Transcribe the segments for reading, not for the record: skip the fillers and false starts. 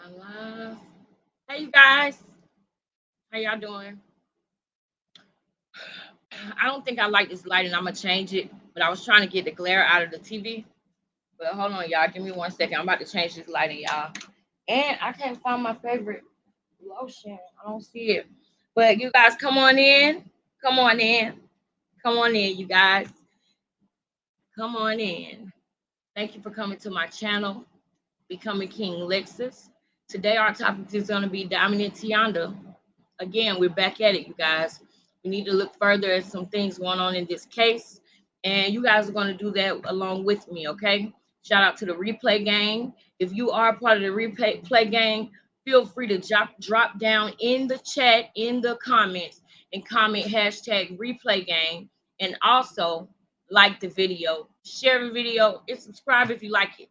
Alive. Hey, you guys. How y'all doing? I don't think I like this lighting. I'm going to change it. But I was trying to get the glare out of the TV. But hold on, y'all. Give me 1 second. I'm about to change this lighting, y'all. And I can't find my favorite lotion. I don't see it. But you guys, come on in. Come on in. Come on in, you guys. Come on in. Thank you for coming to my channel, Becoming King Lexus. Today, our topic is going to be Dominant Tionda. Again, we're back at it, you guys. We need to look further at some things going on in this case. And you guys are going to do that along with me, okay? Shout out to the replay gang. If you are part of the replay gang, feel free to drop down in the chat, in the comments, and comment hashtag replay gang. And also like the video, share the video, and subscribe if you like it.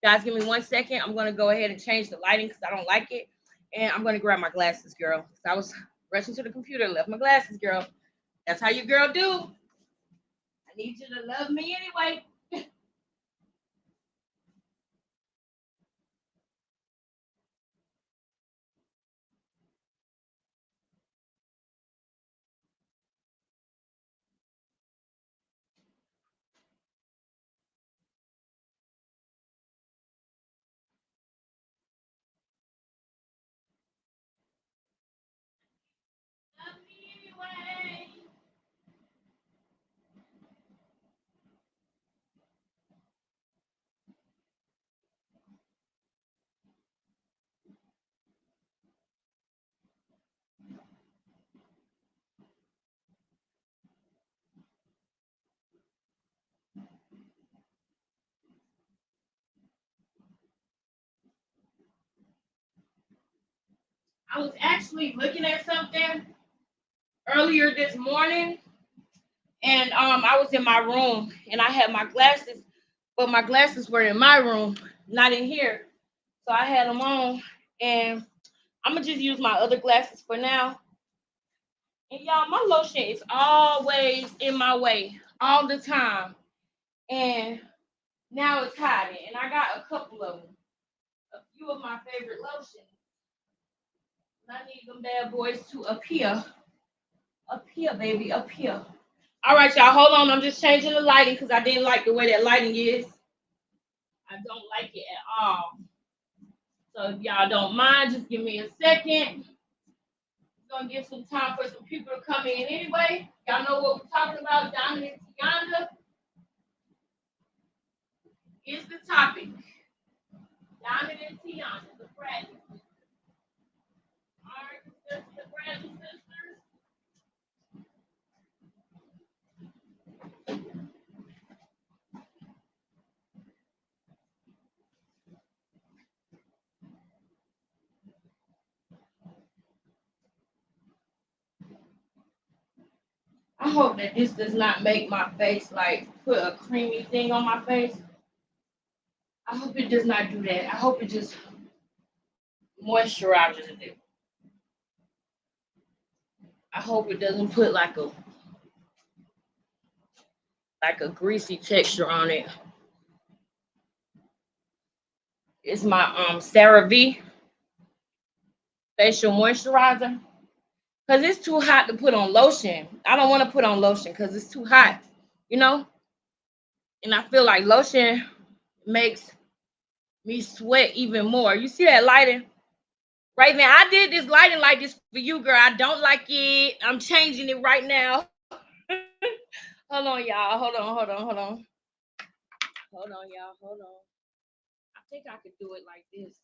Guys, give me 1 second. I'm going to go ahead and change the lighting because I don't like it. And I'm going to grab my glasses, girl. I was rushing to the computer and left my glasses, girl. That's how your girl do. I need you to love me anyway. Love me anyway. I was actually looking at something earlier this morning, and I was in my room, and I had my glasses, but my glasses were in my room, not in here. So I had them on, and I'm gonna just use my other glasses for now. And y'all, my lotion is always in my way, all the time. And now it's hiding, and I got a couple of them, a few of my favorite lotions. And I need them bad boys to appear. Up here, baby, up here. All right, y'all, hold on. I'm just changing the lighting because I didn't like the way that lighting is. I don't like it at all. So if y'all don't mind, just give me a second. We're going to give some time for some people to come in anyway. Y'all know what we're talking about. Dominant Tionda is the topic. Dominant Tionda, the Bradley sisters. All right, the Bradley sisters. I hope that this does not make my face like put a creamy thing on my face. I hope it does not do that. I hope it just moisturizes it. I hope it doesn't put like a greasy texture on it. It's my CeraVe facial moisturizer. Because it's too hot to put on lotion. I don't want to put on lotion because it's too hot, you know? And I feel like lotion makes me sweat even more. You see that lighting? Right now, I did this lighting like this for you, girl. I don't like it. I'm changing it right now. Hold on, y'all. Hold on. Hold on, y'all. Hold on. I think I could do it like this.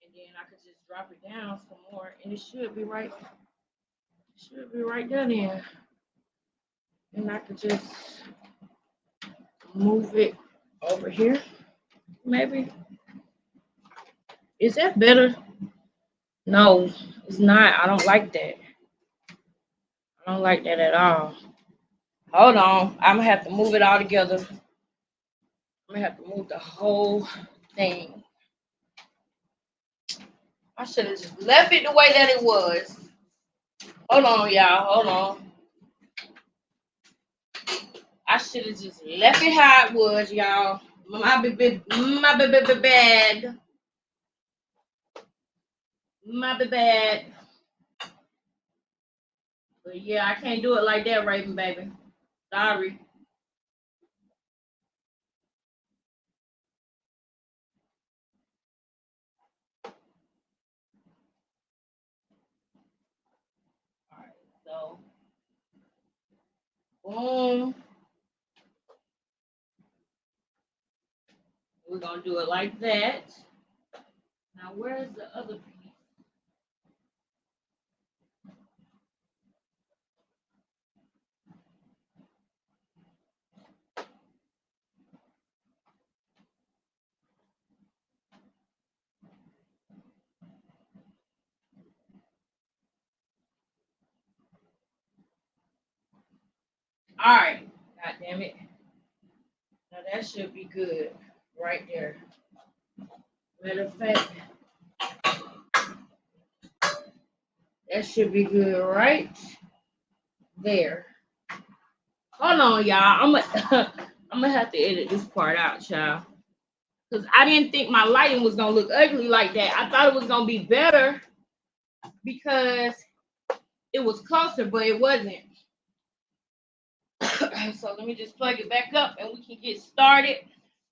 And then I could just drop it down some more. And it should be right. Should be right there then. And I could just move it over here. Maybe. Is that better? No, it's not. I don't like that. I don't like that at all. Hold on. I'm going to have to move it all together. I'm going to have to move the whole thing. I should have just left it the way that it was. Hold on, y'all. Hold on. I should have just left it how it was, y'all. My baby, my baby bad. My bad. But yeah, I can't do it like that, Raven baby. Sorry. All right, so boom. We're gonna do it like that. Now, where's the other piece? All right. God damn it. Now that should be good right there. Matter of fact, that should be good right there. Hold on, y'all. I'm gonna have to edit this part out, y'all. Because I didn't think my lighting was gonna look ugly like that. I thought it was gonna be better because it was closer, but it wasn't. So let me just plug it back up and we can get started.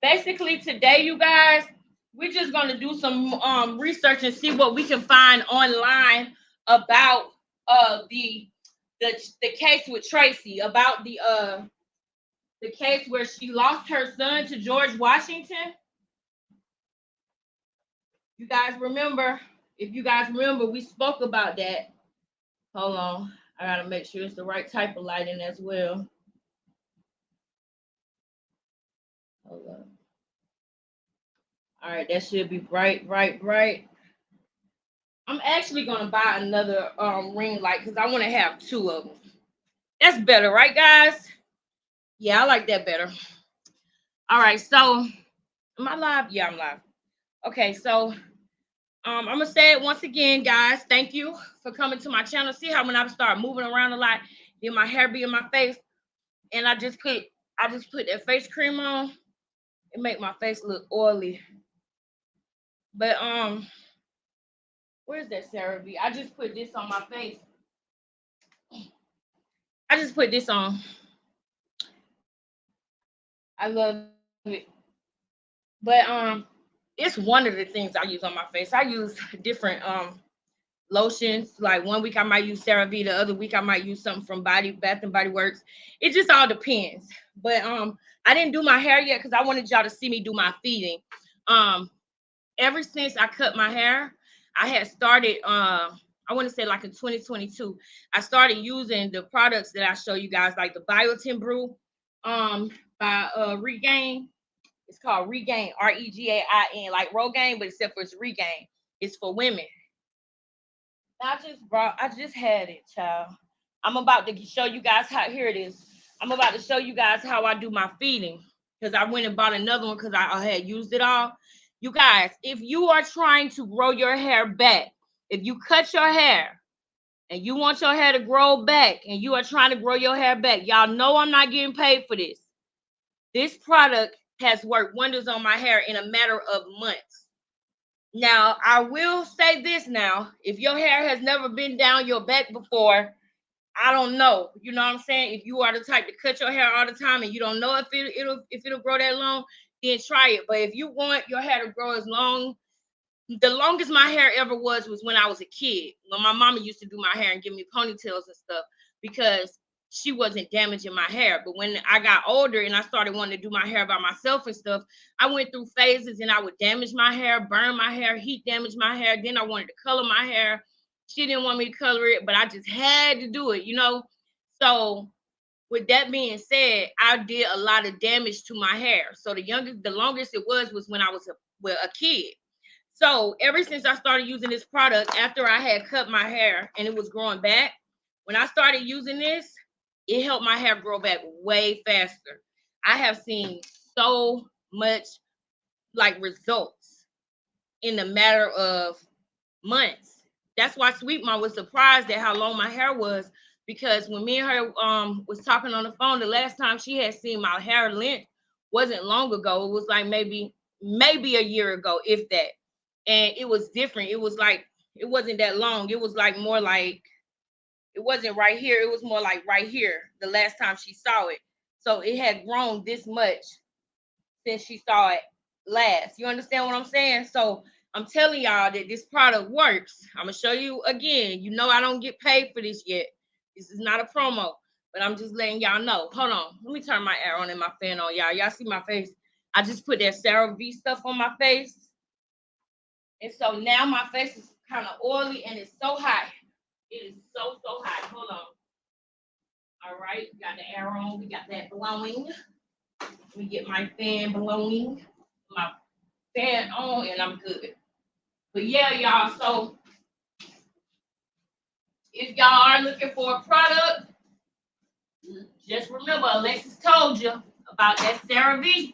Basically, today, you guys, we're just gonna do some research and see what we can find online about the the case with Tracy, about the case where she lost her son to George Washington. You guys remember? If you guys remember, we spoke about that. Hold on, I gotta make sure it's the right type of lighting as well. Hold on. All right, that should be bright, bright, bright. I'm actually gonna buy another ring light because I want to have two of them. That's better, right, guys? Yeah, I like that better. All right, so am I live? Yeah, I'm live. Okay, so I'm gonna say it once again, guys. Thank you for coming to my channel. See how when I start moving around a lot, then my hair be in my face, and I just put that face cream on. It make my face look oily. But where's that CeraVe? I just put this on my face. I just put this on. I love it. But it's one of the things I use on my face. I use different lotions. Like one week I might use CeraVe, the other week I might use something from Bath and Body Works. It just all depends. But I didn't do my hair yet because I wanted y'all to see me do my feeding. Ever since I cut my hair, I had started I want to say like in 2022, I started using the products that I show you guys, like the Biotin Brew by Regain. It's called Regain, Regain, like Rogaine, but except for it's Regain. It's for women. I just had it, child. I'm about to show you guys how, here it is. I'm about to show you guys how I do my feeding because I went and bought another one because I had used it all. You guys, if you are trying to grow your hair back, if you cut your hair and you want your hair to grow back and you are trying to grow your hair back, y'all know I'm not getting paid for this. This product has worked wonders on my hair in a matter of months. Now, I will say this now. If your hair has never been down your back before, I don't know. You know what I'm saying? If you are the type to cut your hair all the time and you don't know if it'll grow that long, then try it. But if you want your hair to grow as long, the longest my hair ever was when I was a kid. When my mama used to do my hair and give me ponytails and stuff because she wasn't damaging my hair. But when I got older and I started wanting to do my hair by myself and stuff, I went through phases and I would damage my hair, burn my hair, heat damage my hair. Then I wanted to color my hair. She didn't want me to color it, but I just had to do it, you know? So with that being said, I did a lot of damage to my hair. So the longest it was when I was a kid. So ever since I started using this product, after I had cut my hair and it was growing back, when I started using this, it helped my hair grow back way faster. I have seen so much like results in the matter of months. That's why Sweet Mom was surprised at how long my hair was because when me and her was talking on the phone the last time, she had seen my hair length wasn't long ago. It was like maybe a year ago, if that. And it was different. It was like it wasn't that long. It was like more like it wasn't right here. It was more like right here the last time she saw it. So it had grown this much since she saw it last. You understand what I'm saying? So I'm telling y'all that this product works. I'm gonna show you again. You know I don't get paid for this yet. This is not a promo, but I'm just letting y'all know. Hold on. Let me turn my air on and my fan on, y'all. Y'all see my face? I just put that CeraVe stuff on my face. And so now my face is kind of oily and it's so hot. It is so hot. Hold on. All right, got the air on. We got that blowing. Let me get my fan blowing. My fan on and I'm good. But yeah, y'all. So if y'all are looking for a product, just remember Alexis told you about that CeraVe.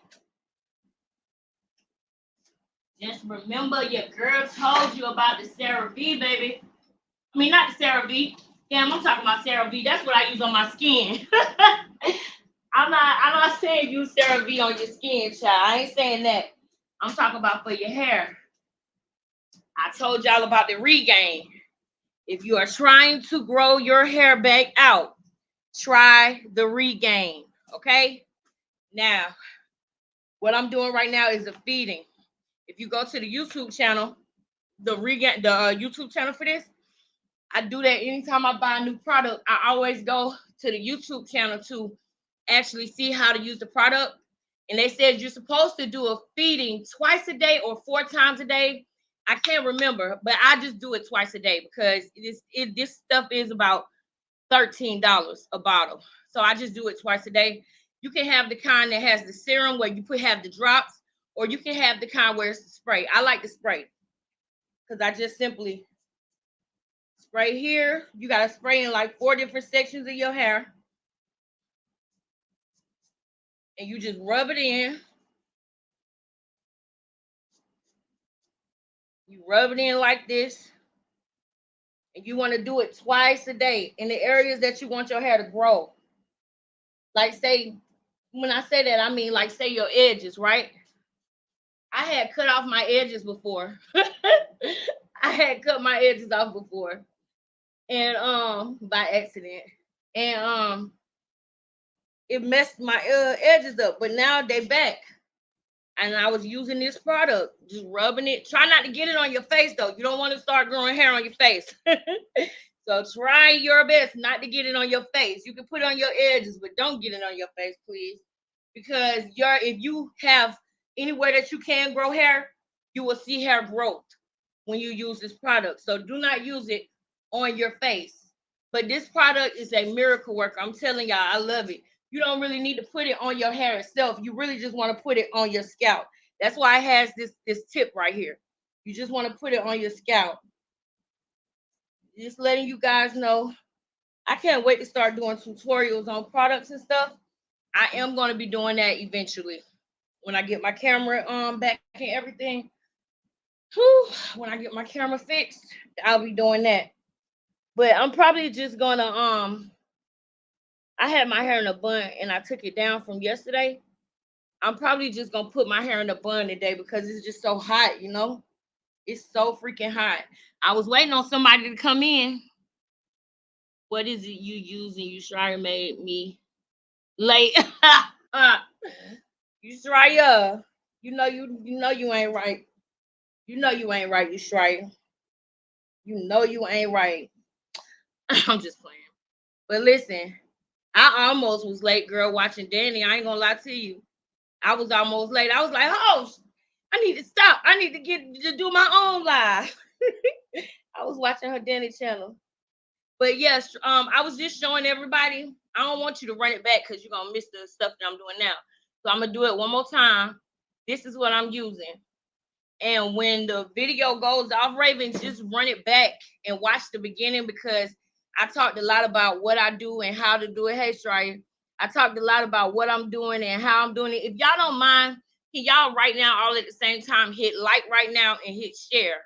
Just remember your girl told you about the CeraVe, baby. I mean, not the CeraVe. Damn, I'm talking about CeraVe. That's what I use on my skin. I'm not saying use CeraVe on your skin, child. I ain't saying that. I'm talking about for your hair. I told y'all about the regain. If you are trying to grow your hair back out, try the regain. Okay? Now, what I'm doing right now is a feeding. If you go to the YouTube channel, the YouTube channel for this, I do that anytime I buy a new product. I always go to the YouTube channel to actually see how to use the product. And they said you're supposed to do a feeding twice a day or 4 times a day. I can't remember, but I just do it twice a day because this stuff is about $13 a bottle. So I just do it twice a day. You can have the kind that has the serum where you have the drops, or you can have the kind where it's the spray. I like the spray because I just simply spray here. You got to spray in like 4 different sections of your hair. And you just rub it in. You rub it in like this. And you want to do it twice a day in the areas that you want your hair to grow. Like say, when I say that, I mean like say your edges, right? I had cut off my edges before. I had cut my edges off before. And by accident. And it messed my edges up, but now they back. And I was using this product, just rubbing it. Try not to get it on your face, though. You don't want to start growing hair on your face. So try your best not to get it on your face. You can put it on your edges, but don't get it on your face, please. Because if you have anywhere that you can grow hair, you will see hair growth when you use this product. So do not use it on your face. But this product is a miracle worker. I'm telling y'all, I love it. You don't really need to put it on your hair itself. You really just want to put it on your scalp. That's why it has this tip right here. You just want to put it on your scalp. Just letting you guys know. I can't wait to start doing tutorials on products and stuff. I am going to be doing that eventually. When I get my camera back and everything. Whew, when I get my camera fixed, I'll be doing that. But I'm probably just gonna I had my hair in a bun and I took it down from yesterday. I'm probably just gonna put my hair in a bun today because it's just so hot, you know? It's so freaking hot. I was waiting on somebody to come in. What is it you using? You Shreya made me late. You Shreya. You know you ain't right. You know you ain't right, you Shreya. You know you ain't right. I'm just playing. But listen, I almost was late, girl, watching Danny. I ain't gonna lie to you. I was almost late. I was like, oh, I need to stop. I need to get to do my own live. I was watching her Danny channel. But yes, I was just showing everybody. I don't want you to run it back because you're gonna miss the stuff that I'm doing now. So I'm gonna do it one more time. This is what I'm using. And when the video goes off, Raven, just run it back and watch the beginning because I talked a lot about what I do and how to do it. Hey, Shreya, I talked a lot about what I'm doing and how I'm doing it. If y'all don't mind, can y'all right now all at the same time hit like right now and hit share?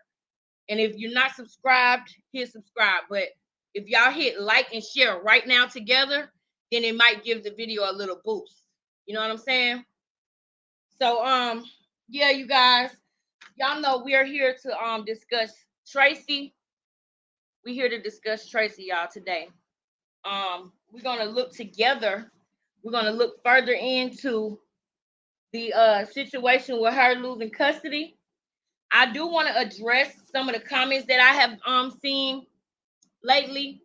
And if you're not subscribed, hit subscribe. But if y'all hit like and share right now together, then it might give the video a little boost. You know what I'm saying? So yeah, you guys, y'all know we are here to discuss Tracy. We're here to discuss Tracy, y'all, today. We're gonna look together. We're gonna look further into the situation with her losing custody. I do want to address some of the comments that I have seen lately.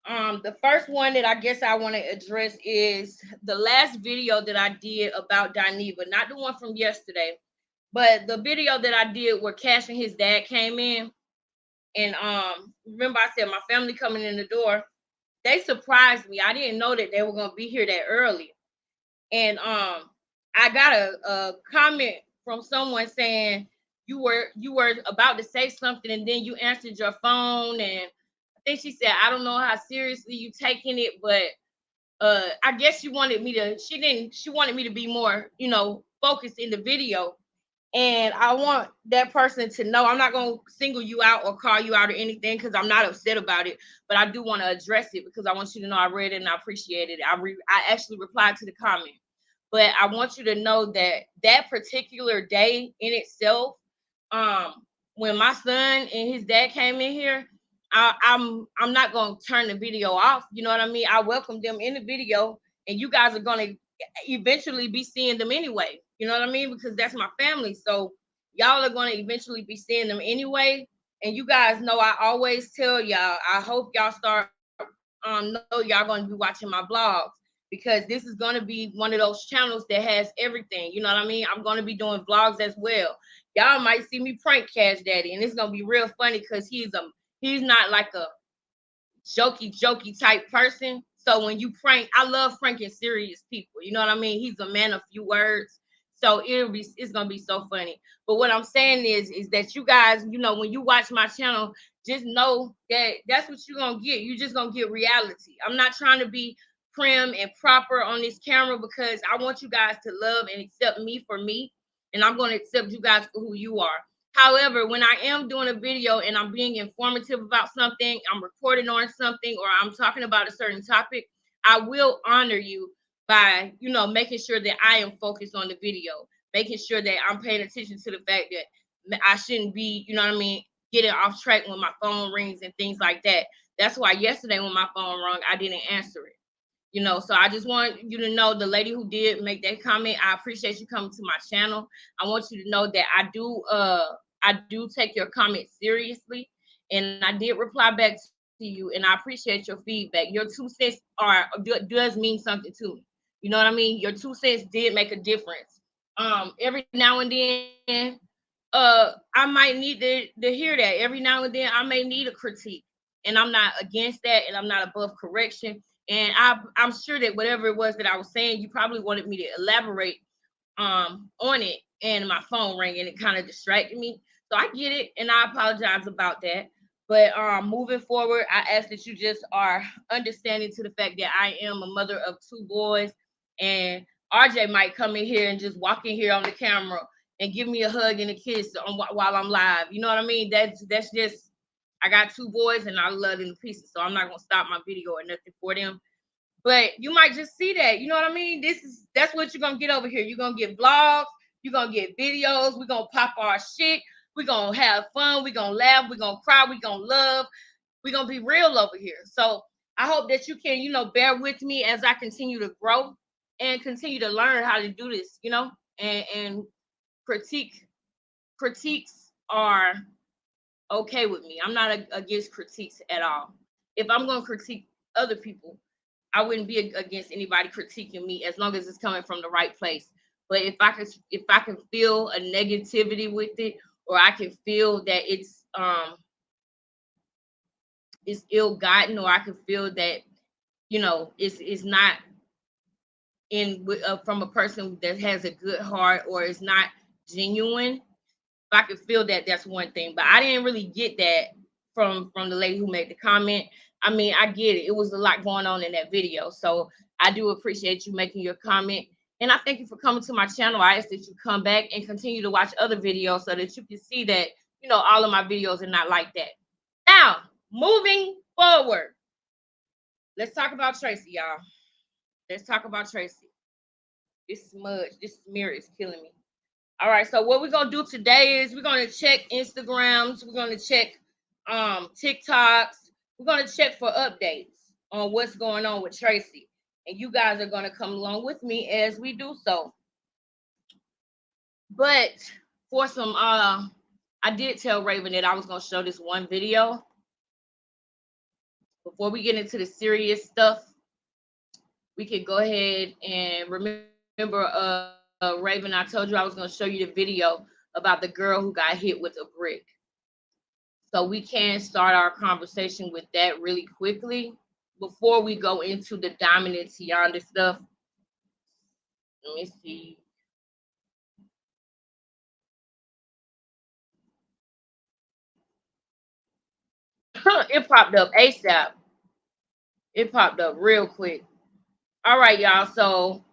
The first one that I guess I want to address is the last video that I did about Dineva, not the one from yesterday, but the video that I did where Cash and his dad came in. And remember I said my family coming in the door. They surprised me. I didn't know that they were gonna be here that early. And I got a comment from someone saying you were about to say something and then you answered your phone, and I think she said, I don't know how seriously you taking it, but I guess she wanted me to she wanted me to be more, focused in the video. And I want that person to know I'm not going to single you out or call you out or anything because I'm not upset about it. But I do want to address it because I want you to know I read it and I appreciated it. I actually replied to the comment. But I want you to know that that particular day in itself, um, when my son and his dad came in here, I'm not going to turn the video off. You know what I mean? I welcome them in the video, and you guys are going to eventually be seeing them anyway. You know what I mean? Because that's my family. So y'all are going to eventually be seeing them anyway. And you guys know I always tell y'all, I hope y'all start know y'all going to be watching my vlogs, because this is going to be one of those channels that has everything. You know what I mean? I'm going to be doing vlogs as well. Y'all might see me prank Cash Daddy, and it's going to be real funny because he's not like a jokey type person. So when you prank, I love pranking serious people. You know what I mean? He's a man of few words. So it's gonna be so funny. But what I'm saying is that you guys, when you watch my channel, just know that that's what you're gonna get. You're just gonna get reality. I'm not trying to be prim and proper on this camera because I want you guys to love and accept me for me, and I'm gonna accept you guys for who you are. However, when I am doing a video and I'm being informative about something, I'm recording on something, or I'm talking about a certain topic, I will honor you by, making sure that I am focused on the video, making sure that I'm paying attention to the fact that I shouldn't be, you know what I mean, getting off track when my phone rings and things like that. That's why yesterday when my phone rang, I didn't answer it. So I just want you to know, the lady who did make that comment, I appreciate you coming to my channel. I want you to know that I do take your comment seriously, and I did reply back to you, and I appreciate your feedback. Your 2 cents does mean something to me. You know what I mean? Your 2 cents did make a difference. Every now and then, I might need to hear that. Every now and then I may need a critique, and I'm not against that, and I'm not above correction. And I'm sure that whatever it was that I was saying, you probably wanted me to elaborate on it, and my phone rang and it kind of distracted me. So I get it, and I apologize about that. But moving forward, I ask that you just are understanding to the fact that I am a mother of 2 boys, and RJ might come in here and just walk in here on the camera and give me a hug and a kiss while I'm live. You know what I mean? That's just, I got 2 boys and I love them to pieces, so I'm not gonna stop my video or nothing for them. But you might just see that. You know what I mean? That's what you're gonna get over here. You're gonna get vlogs, you're gonna get videos, we're gonna pop our shit, we're gonna have fun, we're gonna laugh, we're gonna cry, we're gonna love, we're gonna be real over here. So I hope that you can, bear with me as I continue to grow and continue to learn how to do this, and critiques are okay with me. I'm not against critiques at all. If I'm going to critique other people, I wouldn't be against anybody critiquing me as long as it's coming from the right place. But if I can feel a negativity with it, or I can feel that it's ill gotten, or I can feel that it's not in from a person that has a good heart, or it's not genuine. If I could feel that, that's one thing. But I didn't really get that from the lady who made the comment. I mean, I get it. It was a lot going on in that video. So I do appreciate you making your comment. And I thank you for coming to my channel. I ask that you come back and continue to watch other videos so that you can see that, all of my videos are not like that. Now, moving forward, let's talk about Tracy, y'all. Let's talk about Tracy. This smudge, this smear is killing me. All right, so what we're gonna do today is we're gonna check Instagrams, we're gonna check TikToks, we're gonna check for updates on what's going on with Tracy. And you guys are gonna come along with me as we do so. But for some I did tell Raven that I was gonna show this one video before we get into the serious stuff. We could go ahead and remember Raven, I told you I was going to show you the video about the girl who got hit with a brick. So we can start our conversation with that really quickly before we go into the dominant Tionda stuff. Let me see. It popped up ASAP. It popped up real quick. All right, y'all. So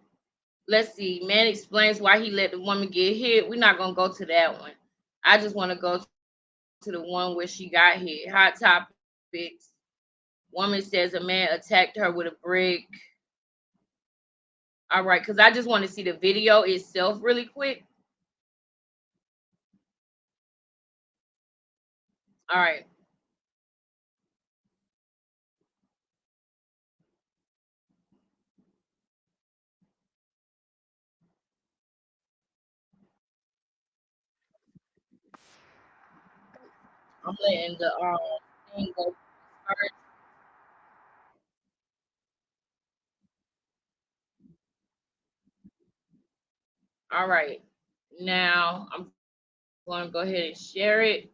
let's see. Man explains why he let the woman get hit. We're not going to go to that one. I just want to go to the one where she got hit. Hot topics. Woman says a man attacked her with a brick. All right, because I just want to see the video itself really quick. All right. I'm letting the thing go first. All right. Now I'm going to go ahead and share it.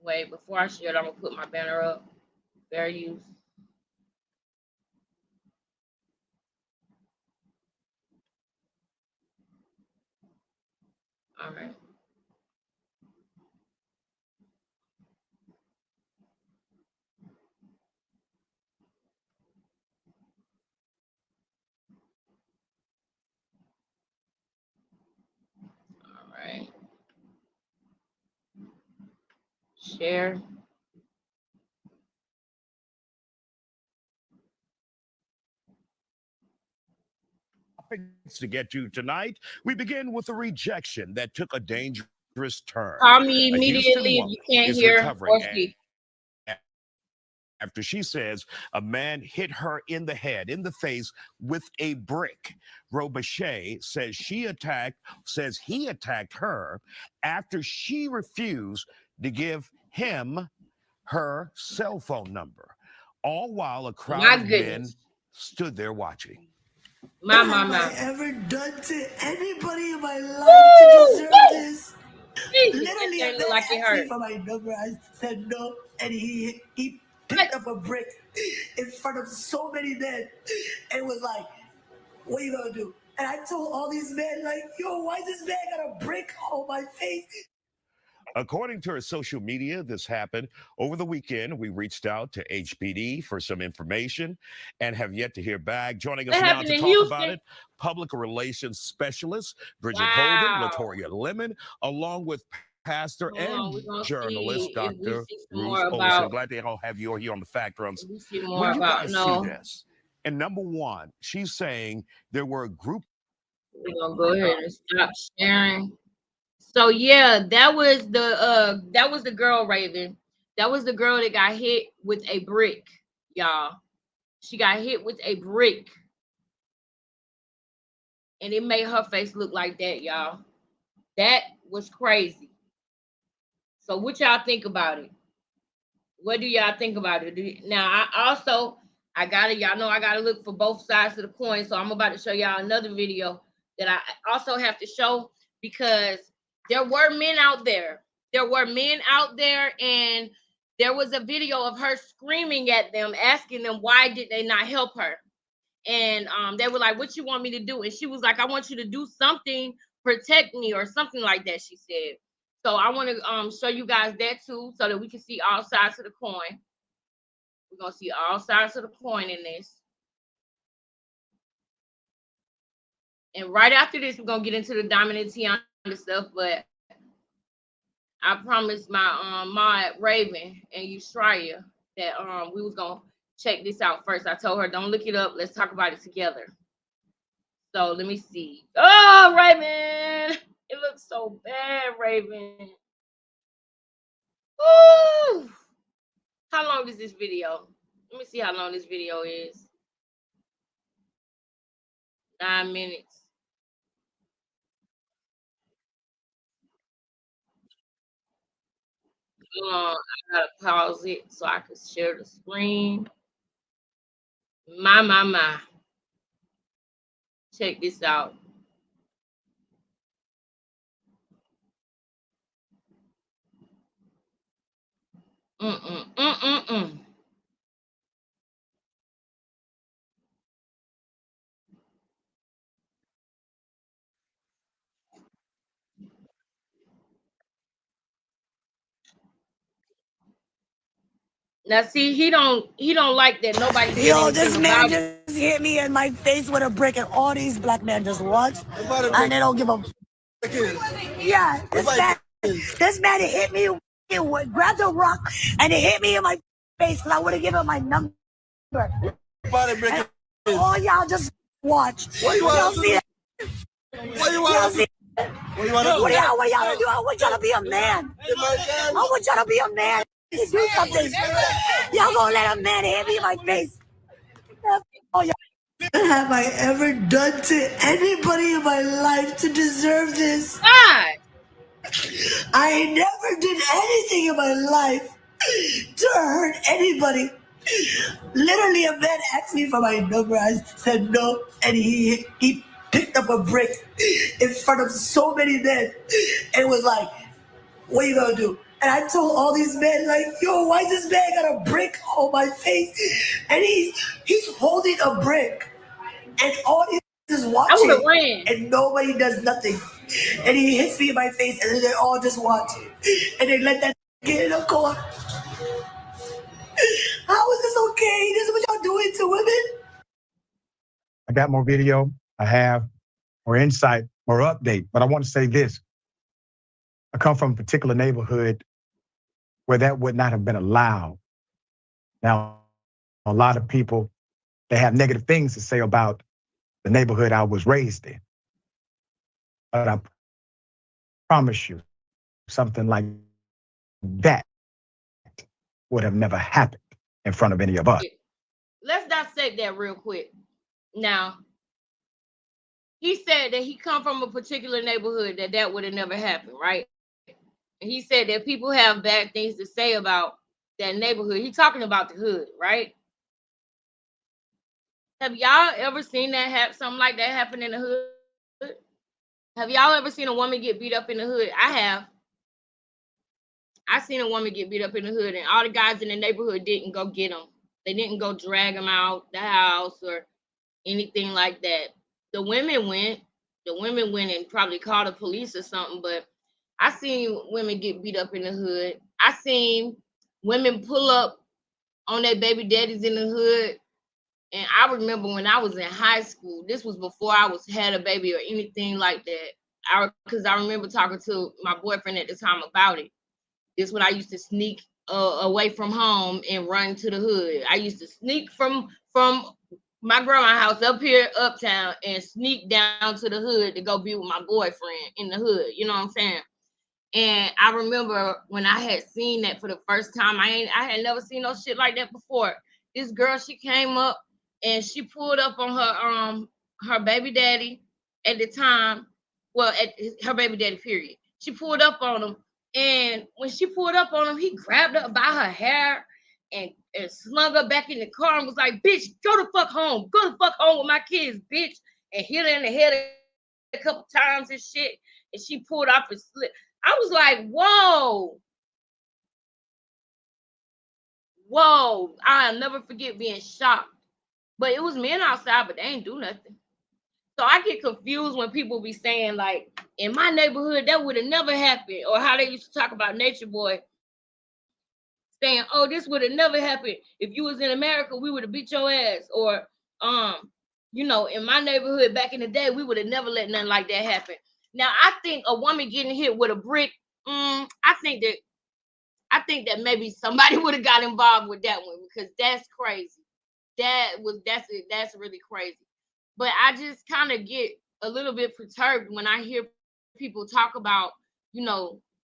Wait, before I share it, I'm going to put my banner up. Fair use. All right. All right. Share. To get you tonight, we begin with a rejection that took a dangerous turn. Call me A Houston immediately if woman you can't is hear recovering or speak. after she says a man hit her in the head, in the face with a brick. Robichaud says he attacked her after she refused to give him her cell phone number, all while a crowd My of men goodness. stood there watching. What have I My. ever done to anybody in my life to Woo! deserve Woo! this? Jesus, that Literally, a thing look man like it asked me hurt. for my number. I said no, and he What? picked up a brick in front of so many men and was like, "What are you gonna do?" And I told all these men, like, "Yo, why is this man got a brick on my face?" According to her social media, this happened over the weekend. We reached out to HPD for some information and have yet to hear back. Joining us What now happened to in talk about Houston? it, public relations specialist Bridget Holden, Wow. Latoya Lemon, along with pastor Hold and on, we're gonna journalist see if we Dr. see some Ruth more Olson. about. Glad to have you here on the Fact Runs. If we see more When you about guys see no. this, and number one, she's saying there were a group. We're gonna go ahead and stop sharing. So yeah, that was the girl Raven. That was the girl that got hit with a brick, y'all. She got hit with a brick, and it made her face look like that, y'all. That was crazy. So what y'all think about it? What do y'all think about it? Now I gotta y'all know I gotta look for both sides of the coin. So I'm about to show y'all another video that I also have to show because there were men out there. There were men out there, and there was a video of her screaming at them, asking them why did they not help her. And they were like, "What you want me to do?" And she was like, "I want you to do something, protect me," or something like that. She said. So I want to show you guys that too, so that we can see all sides of the coin. We're gonna see all sides of the coin in this. And right after this, we're gonna get into the dominant Tionda stuff. But I promised my mod Raven and Ustraya that we was gonna check this out first. I told her, don't look it up. Let's talk about it together. So let me see. Oh, Raven. It looks so bad, Raven. Woo! How long is this video? Let me see how long this video is. 9 minutes. Hold on. I gotta pause it so I can share the screen. My. Check this out. Mm. Now see, he don't like that nobody did Yo, anything this man about it. just hit me in my face with a brick, and all these black men just watch, and they don't give a. Yeah, this man hit me, grabbed a rock, and it hit me in my face because I would have given him my number. And all y'all just watch. Y'all see that? What do you want to do? What do y'all do? I want y'all to be a man. I want y'all to be a man. Do something. Y'all gonna let a man hit me in my face? What have I ever done to anybody in my life to deserve this? God. I never did anything in my life to hurt anybody. Literally, a man asked me for my number. I said no, and he picked up a brick in front of so many men and was like, "What are you gonna do?" And I told all these men, like, "Yo, why this man got a brick on my face?" And he's holding a brick, and all these is I would watching, have ran. and nobody does nothing. And he hits me in my face, and then they all just watch, and they let that get in the car. How is this okay? This is what y'all doing to women? I got more video. I have more insight, more update. But I want to say this. I come from a particular neighborhood where that would not have been allowed. Now, a lot of people, they have negative things to say about the neighborhood I was raised in. But I promise you, something like that would have never happened in front of any of us. Let's dissect that real quick. Now, he said that he come from a particular neighborhood that would have never happened, right? And he said that people have bad things to say about that neighborhood. He's talking about the hood, right? Have y'all ever seen that something like that happen in the hood? Have y'all ever seen a woman get beat up in the hood? I have. I seen a woman get beat up in the hood, and all the guys in the neighborhood didn't go get them. They didn't go drag them out the house or anything like that. The women went. The women went and probably called the police or something. But I seen women get beat up in the hood. I seen women pull up on their baby daddies in the hood. And I remember when I was in high school, this was before I had a baby or anything like that. Because I remember talking to my boyfriend at the time about it. This is when I used to sneak away from home and run to the hood. I used to sneak from my grandma's house up here, uptown, and sneak down to the hood to go be with my boyfriend in the hood. You know what I'm saying? And I remember when I had seen that for the first time. I had never seen no shit like that before. This girl, she came up and she pulled up on her baby daddy at the time. Well, at her baby daddy, period. She pulled up on him, and when she pulled up on him, he grabbed her by her hair and slung her back in the car and was like, "Bitch, go the fuck home. Go the fuck home with my kids, bitch." And hit her in the head a couple times and shit. And she pulled off and slipped. I was like, whoa. I'll never forget being shocked. But it was men outside, but they ain't do nothing. So I get confused when people be saying, like, in my neighborhood, that would have never happened. Or how they used to talk about Nature Boy, saying, "Oh, this would have never happened. If you was in America, we would have beat your ass." Or, in my neighborhood back in the day, we would have never let nothing like that happen. Now, I think a woman getting hit with a brick, I think that maybe somebody would have got involved with that one, because that's crazy. that's really crazy. But I just kind of get a little bit perturbed when I hear people talk about,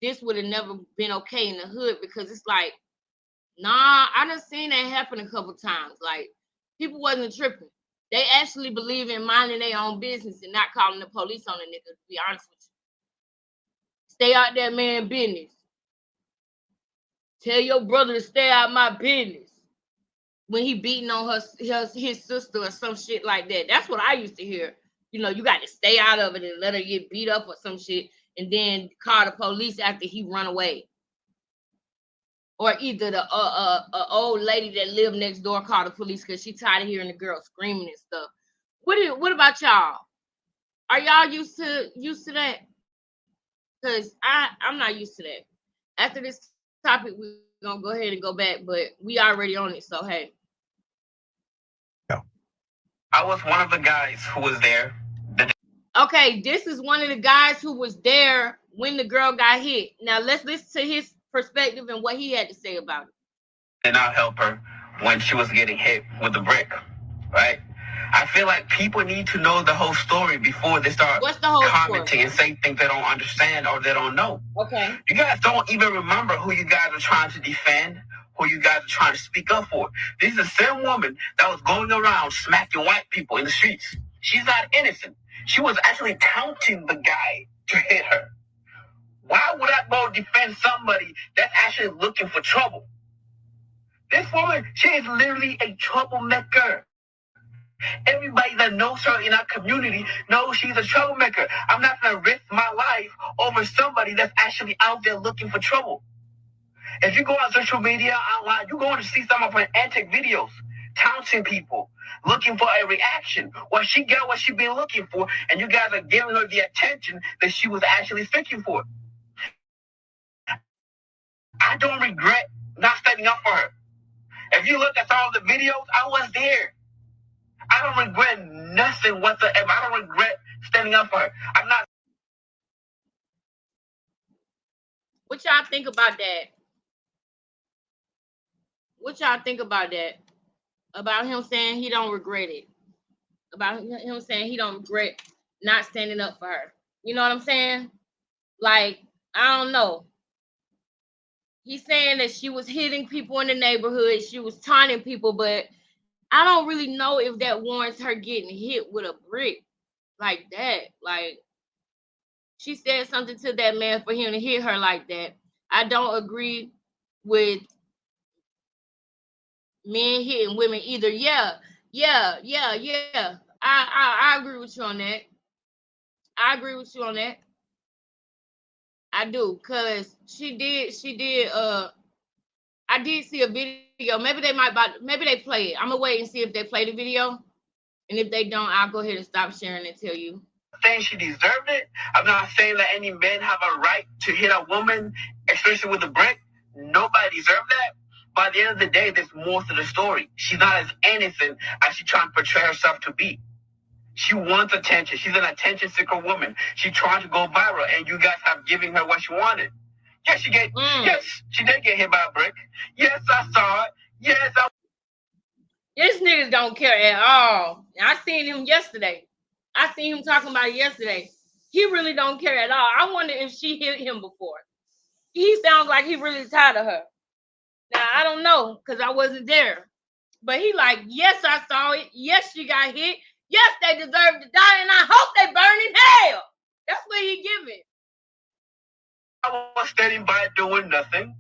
this would have never been okay in the hood, because it's like, nah, I done seen that happen a couple times. Like, people wasn't tripping. They actually believe in minding their own business and not calling the police on a nigga, to be honest with you. Stay out that man business. Tell your brother to stay out my business. When he beating on his sister or some shit like that. That's what I used to hear. You got to stay out of it and let her get beat up or some shit, and then call the police after he run away. Or either the old lady that lived next door called the police because she tired of hearing the girl screaming and stuff. What about y'all? Are y'all used to that? Because I'm not used to that. After this topic, we're gonna go ahead and go back, but we already on it, so hey. I was one of the guys who was there. Okay, this is one of the guys who was there when the girl got hit. Now let's listen to his perspective and what he had to say about it. Did not help her when she was getting hit with the brick, right? I feel like people need to know the whole story before they start commenting and say things they don't understand or they don't know. Okay. You guys don't even remember who you guys are trying to defend, who you guys are trying to speak up for. This is the same woman that was going around smacking white people in the streets. She's not innocent. She was actually taunting the guy to hit her. Why would I go defend somebody that's actually looking for trouble? This woman, she is literally a troublemaker. Everybody that knows her in our community knows she's a troublemaker. I'm not going to risk my life over somebody that's actually out there looking for trouble. If you go on social media, online, you're going to see some of her antic videos, taunting people, looking for a reaction. Well, she got what she been looking for, and you guys are giving her the attention that she was actually seeking for. I don't regret not standing up for her. If you look at some of the videos, I was there. I don't regret nothing whatsoever. I don't regret standing up for her. I'm not. What y'all think about that? What y'all think about that? About him saying he don't regret it. About him saying he don't regret not standing up for her. You know what I'm saying? Like, I don't know. He's saying that she was hitting people in the neighborhood. She was taunting people, but I don't really know if that warrants her getting hit with a brick like that. Like, she said something to that man for him to hit her like that. I don't agree with men hitting women either. Yeah. I agree with you on that. I agree with you on that. I do, cause she did. I did see a video. Maybe they play it. I'm gonna wait and see if they play the video, and if they don't, I'll go ahead and stop sharing and tell you. Saying she deserved it. I'm not saying that any men have a right to hit a woman, especially with a brick. Nobody deserves that. By the end of the day, there's more to the story. She's not as innocent as she's trying to portray herself to be. She wants attention. She's an attention-seeker woman. She's trying to go viral, and you guys have given her what she wanted. Yes, she did get hit by a brick. Yes, I saw it. Yes, This nigga don't care at all. I seen him yesterday. I seen him talking about it yesterday. He really don't care at all. I wonder if she hit him before. He sounds like he really tired of her. Now, I don't know, because I wasn't there. But he like, yes, I saw it. Yes, she got hit. Yes, they deserve to die, and I hope they burn in hell. That's what he giving. I was standing by doing nothing.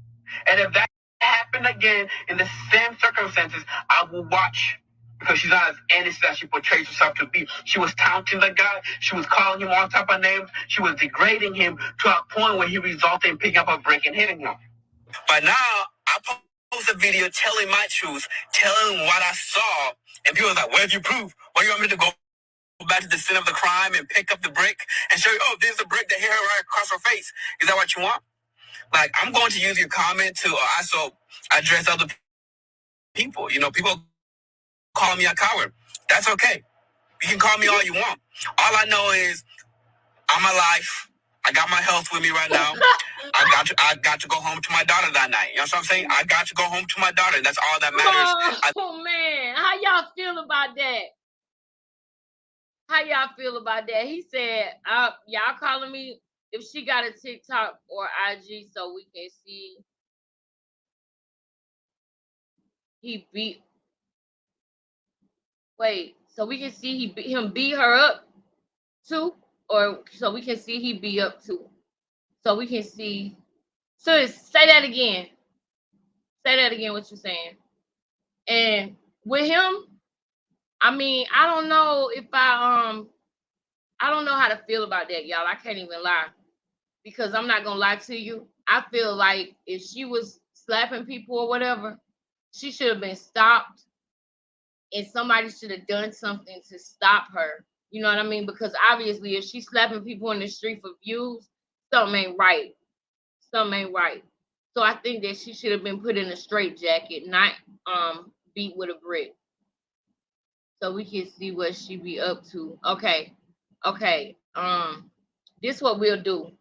And if that happened again in the same circumstances, I will watch. Because she's not as innocent as she portrays herself to be. She was taunting the guy. She was calling him all type of names. She was degrading him to a point where he resulted in picking up a brick and hitting him. But now, I post a video telling my truth, telling what I saw. And people are like, where's your proof? Where you want me to go back to the scene of the crime and pick up the brick and show you, oh, there's a brick that hit her right across her face. Is that what you want? Like, I'm going to use your comment to also address other people. You know, people call me a coward. That's okay. You can call me all you want. All I know is I'm alive. I got my health with me right now. I got to go home to my daughter that night. You know what I'm saying? I got to go home to my daughter. That's all that matters. Oh man, how y'all feel about that? How y'all feel about that? He said, y'all calling me if she got a TikTok or IG so we can see he beat. Wait, so we can see him beat her up too, or so we can see he beat up too. So we can see. So say that again. Say that again. What you're saying? And with him, I mean, I don't know if I don't know how to feel about that, y'all. I can't even lie because I'm not gonna lie to you. I feel like if she was slapping people or whatever, she should have been stopped, and somebody should have done something to stop her. You know what I mean? Because obviously, if she's slapping people in the street for views, something ain't right. Something ain't right. So I think that she should have been put in a straitjacket, not beat with a brick. So we can see what she be up to. Okay. Okay. This what we'll do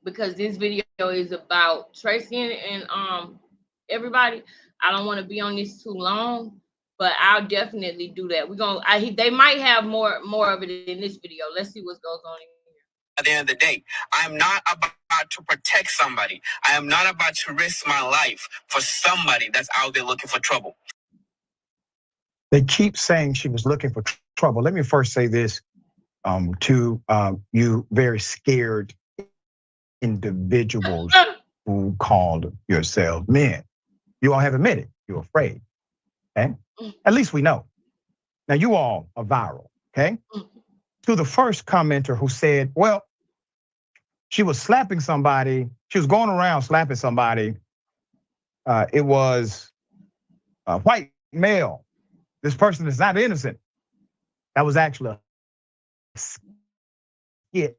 because this video is about Tracy and everybody. I don't want to be on this too long, but I'll definitely do that. They might have more of it in this video. Let's see what goes on in here. At the end of the day, I'm not about to protect somebody. I am not about to risk my life for somebody that's out there looking for trouble. They keep saying she was looking for trouble. Let me first say this to you very scared individuals who called yourselves men. You all have admitted you're afraid, okay? At least we know. Now you all are viral, okay? To the first commenter who said, well, she was slapping somebody. She was going around slapping somebody. It was a white male. This person is not innocent. That was actually a skit.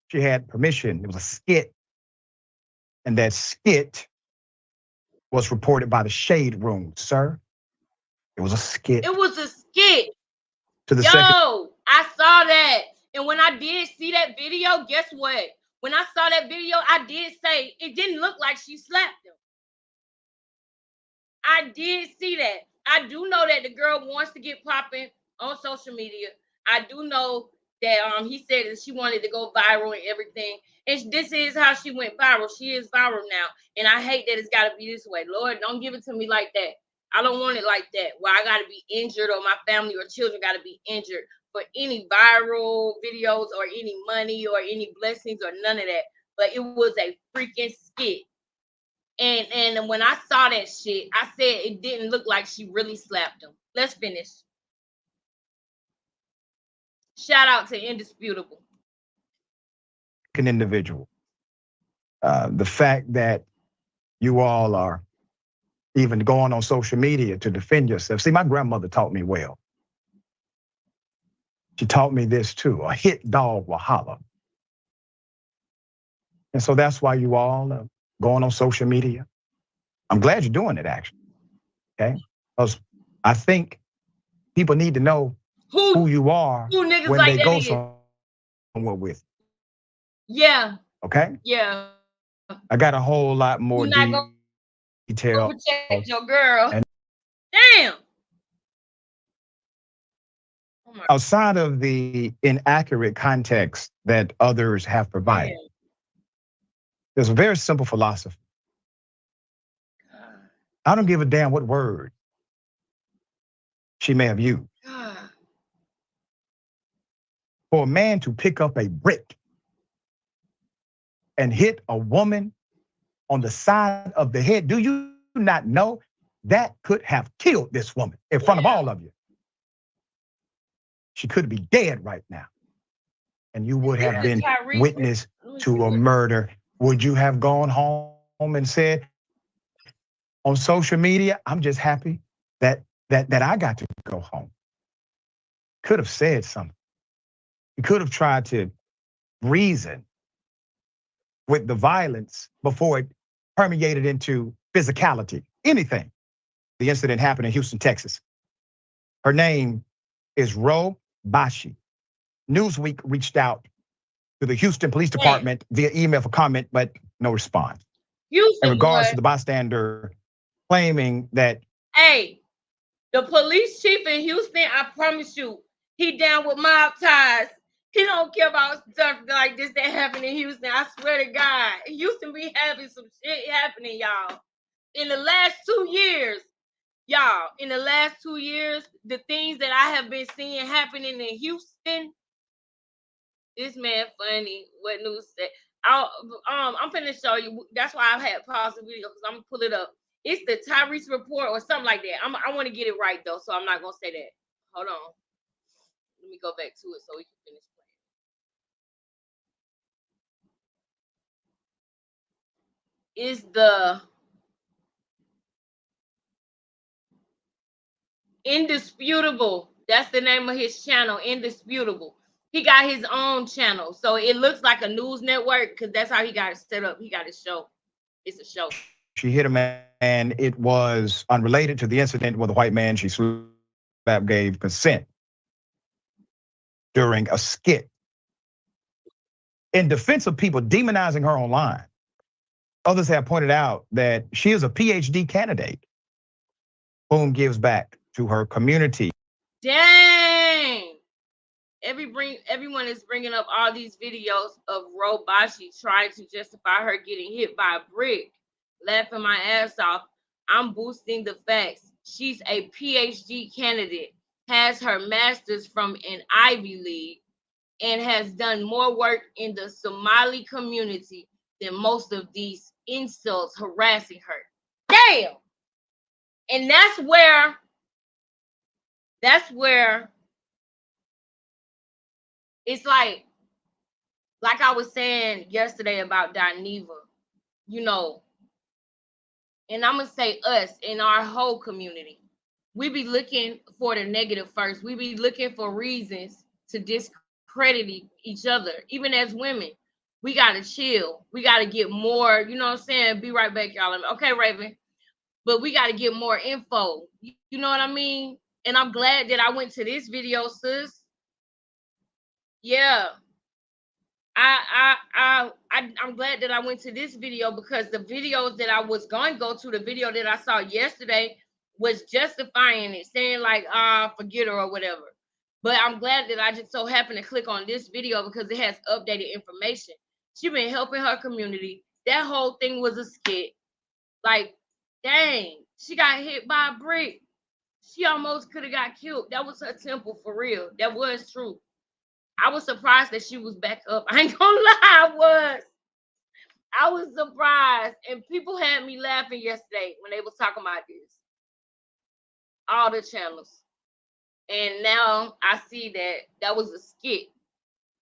She had permission. It was a skit. And that skit was reported by the Shade Room, sir. It was a skit. It was a skit. To the Yo, second. I saw that. And when I did see that video, guess what? When I saw that video, I did say it didn't look like she slapped him. I did see that. I do know that the girl wants to get popping on social media. I do know that he said that she wanted to go viral and everything. And this is how she went viral. She is viral now. And I hate that it's got to be this way. Lord, don't give it to me like that. I don't want it like that, where I got to be injured or my family or children got to be injured for any viral videos or any money or any blessings or none of that. But it was a freaking skit. And when I saw that shit, I said it didn't look like she really slapped him. Let's finish. Shout out to Indisputable. An individual. The fact that you all are even going on social media to defend yourself. See, my grandmother taught me well. She taught me this too. A hit dog will holler. And so that's why you all are going on social media. I'm glad you're doing it, actually. Okay? Because I think people need to know who you are niggas when like they go is. somewhere with. Yeah. Okay? Yeah. I got a whole lot more detail. Protect your girl. Damn. Outside of the inaccurate context that others have provided, there's a very simple philosophy. I don't give a damn what word she may have used. For a man to pick up a brick and hit a woman on the side of the head, do you not know that could have killed this woman in front of all of you? She could be dead right now. And you would have been witness to a murder. Would you have gone home and said on social media, I'm just happy that I got to go home? Could have said something. You could have tried to reason with the violence before it permeated into physicality, anything. The incident happened in Houston, Texas. Her name is Ro Bashi. Newsweek reached out to the Houston Police Department via email for comment, but no response. Houston, In regards boy. to the bystander claiming that, hey, the police chief in Houston, I promise you, he down with mob ties. He don't care about stuff like this that happened in Houston. I swear to God, Houston be having some shit happening, y'all. In the last 2 years, y'all, in the last 2 years, the things that I have been seeing happening in Houston, this man funny. What news said? I'm finna show you. That's why I had paused the video because I'm gonna pull it up. It's the Tyrese report or something like that. I want to get it right though, so I'm not gonna say that. Hold on. Let me go back to it so we can finish playing. It's the Indisputable. That's the name of his channel, Indisputable. He got his own channel, so it looks like a news network because that's how he got it set up. He got his show. It's a show. she hit a man, and it was unrelated to the incident where the white man she slapped gave consent during a skit. In defense of people demonizing her online, others have pointed out that she is a PhD candidate whom gives back to her community. Dang! Everyone is bringing up all these videos of Robashi trying to justify her getting hit by a brick. Laughing my ass off. I'm boosting the facts. She's a PhD candidate, has her master's from an Ivy League, and has done more work in the Somali community than most of these insults harassing her. Damn! And that's where it's like I was saying yesterday about Dineva, you know, and I'm gonna say us in our whole community, we be looking for the negative first. We be looking for reasons to discredit each other. Even as women, we gotta chill. We gotta get more, you know what I'm saying? Be right back, y'all. Okay, Raven. But we gotta get more info. You know what I mean? And I'm glad that I went to this video, sis. Yeah. I'm glad that I went to this video because the videos that I was going to go to, the video that I saw yesterday was justifying it, saying like, forget her or whatever. But I'm glad that I just so happened to click on this video because it has updated information. She been helping her community. That whole thing was a skit. Like, dang, she got hit by a brick. She almost could have got killed. That was her temple for real. That was true. I was surprised that she was back up. I ain't gonna lie, I was surprised. And people had me laughing yesterday when they was talking about this. All the channels. And now I see that was a skit.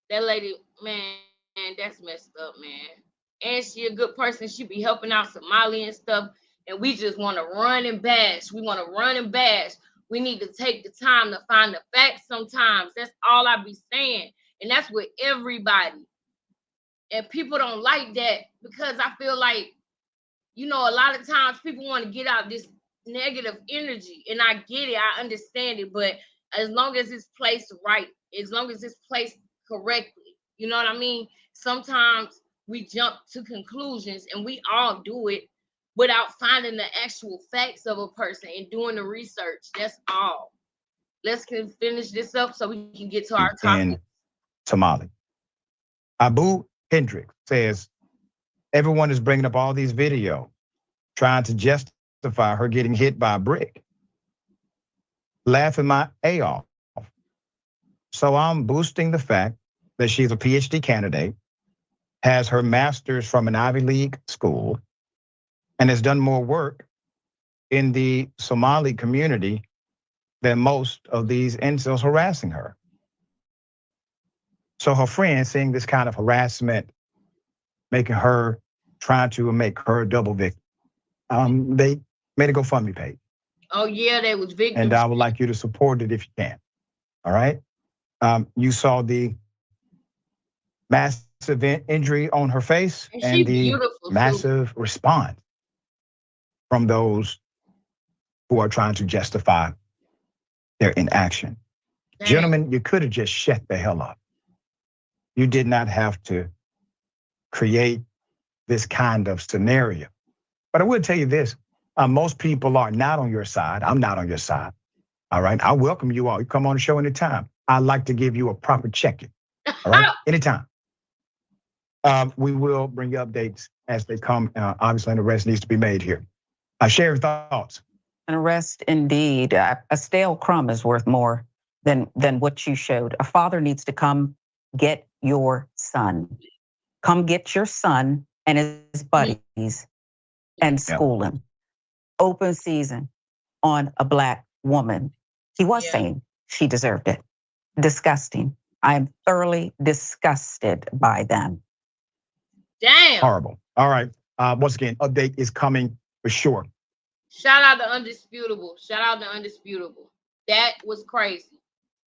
That lady, man, that's messed up, man. And she a good person. She be helping out Somali and stuff. And we just want to run and bash. We want to run and bash. We need to take the time to find the facts sometimes. That's all I be saying. And that's with everybody. And people don't like that because I feel like, you know, a lot of times people want to get out this negative energy. And I get it. I understand it. But as long as it's placed right, as long as it's placed correctly, you know what I mean? Sometimes we jump to conclusions and we all do it without finding the actual facts of a person and doing the research. That's all. Let's finish this up so we can get to our topic. In Somali. Abu Hendricks says, everyone is bringing up all these videos, trying to justify her getting hit by a brick. Laughing my A off. So I'm boosting the fact that she's a PhD candidate, has her master's from an Ivy League school, and has done more work in the Somali community than most of these incels harassing her. So her friends seeing this kind of harassment, making her, trying to make her a double victim. They made a GoFundMe page. Oh yeah, they was victims. And I would like you to support it if you can. All right. You saw the massive injury on her face and the massive response from those who are trying to justify their inaction. Dang. Gentlemen, you could have just shut the hell up. You did not have to create this kind of scenario. But I will tell you this, most people are not on your side. I'm not on your side. All right. I welcome you all. You come on the show anytime. I'd like to give you a proper check-in. All right. Anytime. We will bring you updates as they come. Obviously, an arrest needs to be made here. Share your thoughts. An arrest indeed. A stale crumb is worth more than what you showed. A father needs to come get your son. Come get your son and his buddies and school him. Open season on a Black woman. He was saying she deserved it. Disgusting. I am thoroughly disgusted by them. Damn. Horrible. All right. Once again, update is coming for sure. Shout out to Undisputable. Shout out to Undisputable. That was crazy.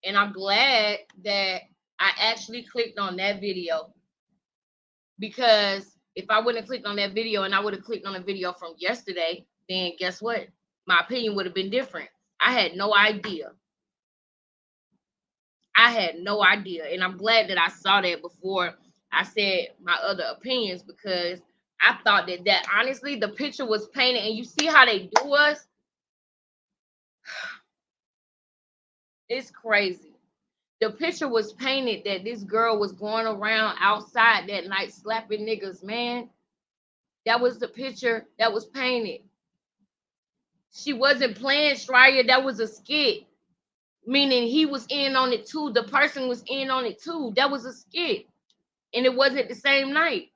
And I'm glad that I actually clicked on that video. Because if I wouldn't have clicked on that video and I would have clicked on a video from yesterday, then guess what? My opinion would have been different. I had no idea. And I'm glad that I saw that before I said my other opinions, because I thought that honestly, the picture was painted, and you see how they do us? It's crazy. The picture was painted that this girl was going around outside that night slapping niggas, man. That was the picture that was painted. She wasn't playing Stryer. That was a skit. Meaning he was in on it too. The person was in on it too. That was a skit. And it wasn't the same night.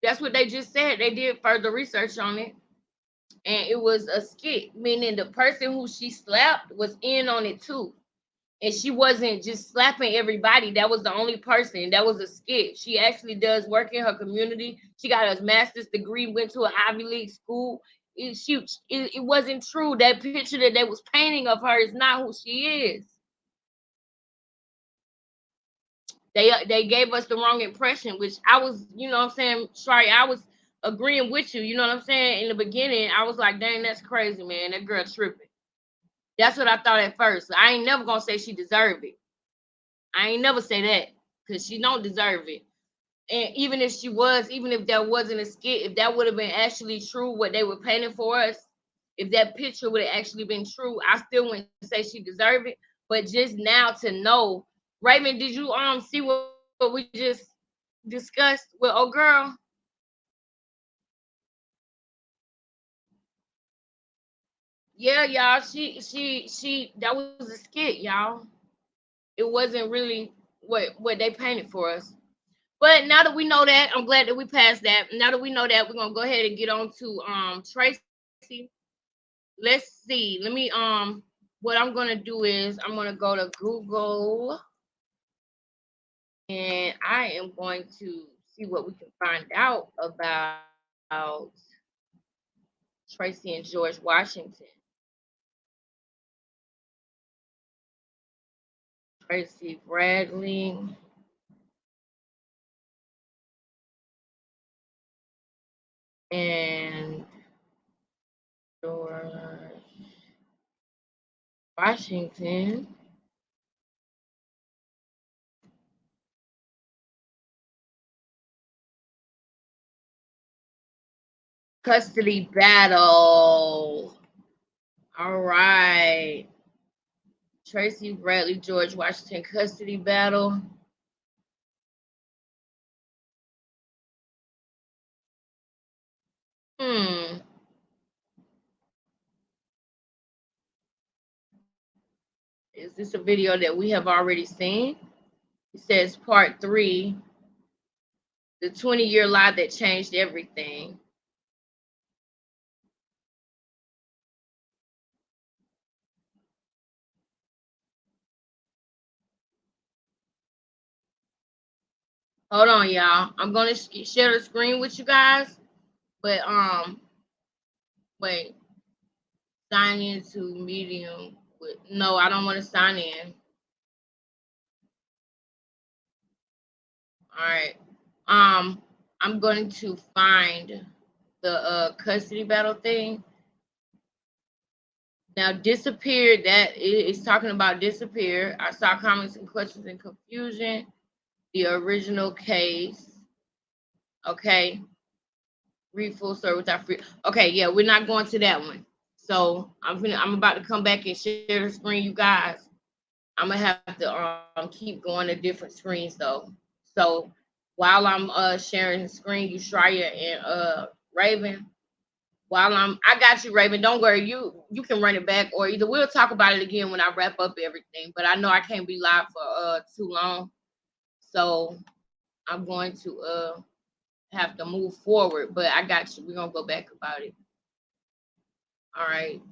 That's what they just said. They did further research on it. And it was a skit. Meaning the person who she slapped was in on it too. And she wasn't just slapping everybody. That was the only person. That was a skit. She actually does work in her community. She got a master's degree, went to an Ivy League school. It wasn't true. That picture that they was painting of her is not who she is. They gave us the wrong impression, which I was, you know what I'm saying, sorry, I was agreeing with you, you know what I'm saying? In the beginning, I was like, dang, that's crazy, man. That girl tripping. That's what I thought at first. I ain't never gonna say she deserved it. I ain't never say that, because she don't deserve it. And even if she was, even if that wasn't a skit, if that would have been actually true, what they were painting for us, if that picture would have actually been true, I still wouldn't say she deserved it. But just now to know, Raymond, did you see what we just discussed with old girl? Yeah, y'all. She that was a skit, y'all. It wasn't really what they painted for us. But now that we know that, I'm glad that we passed that. Now that we know that, we're gonna go ahead and get on to Tracy. Let's see. Let me what I'm gonna do is I'm gonna go to Google and I am going to see what we can find out about Tracy and George Washington. Tracy Bradley. And George Washington. Custody battle. All right. Tracy Bradley, George Washington custody battle. Is this a video that we have already seen? It says part 3, the 20-year lie that changed everything. Hold on, y'all. I'm gonna share the screen with you guys, but wait. Sign into Medium. No, I don't want to sign in. All right. I'm going to find the custody battle thing Now, disappeared, it's talking about disappear. I saw comments and questions and confusion. The original case. Okay. Read full story without free. Okay, yeah, we're not going to that one. So I'm about to come back and share the screen, you guys. I'm gonna have to keep going to different screens though. So while I'm sharing the screen, you Shreya and Raven. I got you, Raven. Don't worry, you can run it back, or either we'll talk about it again when I wrap up everything. But I know I can't be live for too long, so I'm going to have to move forward. But I got you. We're gonna go back about it. All right.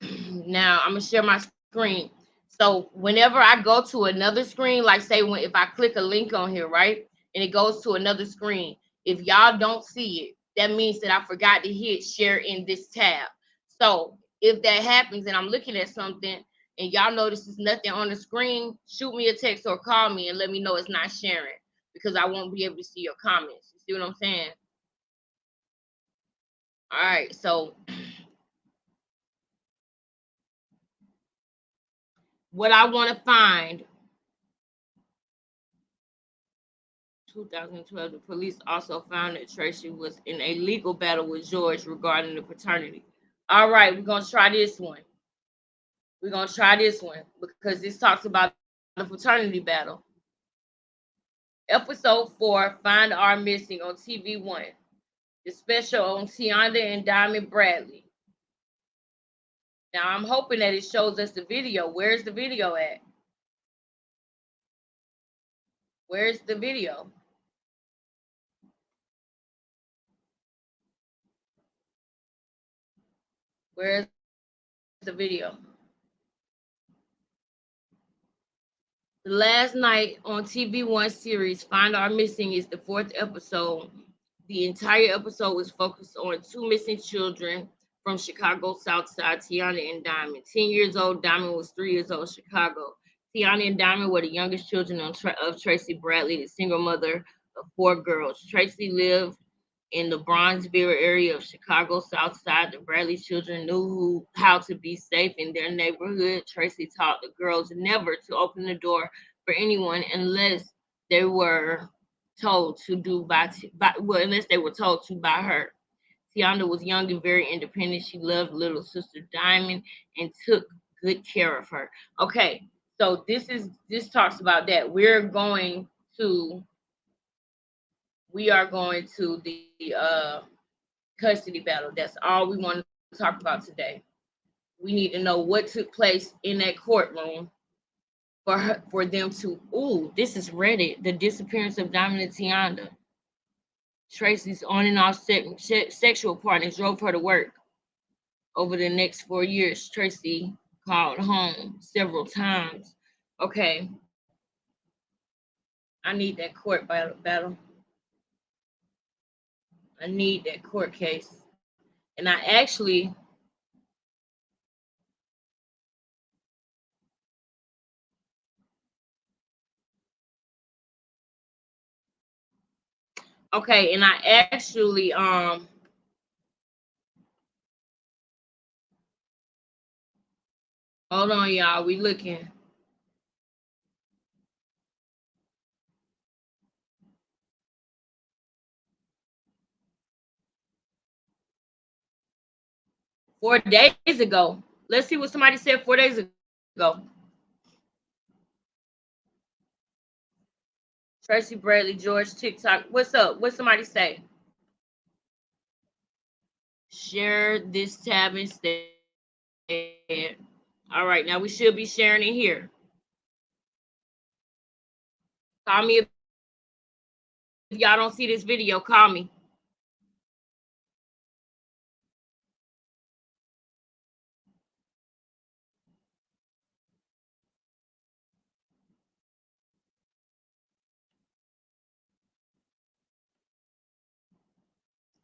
Now I'm gonna share my screen. So whenever I go to another screen, like say if I click a link on here, right, and it goes to another screen, if y'all don't see it, that means that I forgot to hit share in this tab. So if that happens and I'm looking at something and y'all notice there's nothing on the screen, shoot me a text or call me and let me know it's not sharing because I won't be able to see your comments. You see what I'm saying? All right, so what I want to find 2012, the police also found that Tracy was in a legal battle with George regarding the paternity. All right, we're going to try this one. We're going to try this one because this talks about the paternity battle. Episode 4, Find Our Missing on TV1. The special on Tionda and Diamond Bradley. Now, I'm hoping that it shows us the video. Where's the video at? Where's the video? Where's the video? The last night on TV1 series, Find Our Missing is the 4th episode. The entire episode was focused on 2 missing children from Chicago South Side, Tionda and Diamond. 10 years old, Diamond was 3 years old, Chicago. Tionda and Diamond were the youngest children of Tracy Bradley, the single mother of 4 girls. Tracy lived in the Bronzeville area of Chicago South Side. The Bradley children knew how to be safe in their neighborhood. Tracy taught the girls never to open the door for anyone unless they were told to unless they were told to by her. Tionda was young and very independent. She loved little sister Diamond and took good care of her. Okay, so this talks about that. We are going to the custody battle. That's all we want to talk about today. We need to know what took place in that courtroom for them to. Ooh, this is Reddit. The disappearance of Diamond and Tionda. Tracy's on and off sexual partners drove her to work. Over the next 4 years, Tracy called home several times. Okay, I need that court battle. I need that court case. And I actually okay, and I actually hold on, y'all. We looking. $4 days ago. Let's see what somebody said 4 days ago. Tracy Bradley, George, TikTok. What's up? What somebody say? Share this tab instead. All right, now we should be sharing it here. Call me if y'all don't see this video. Call me.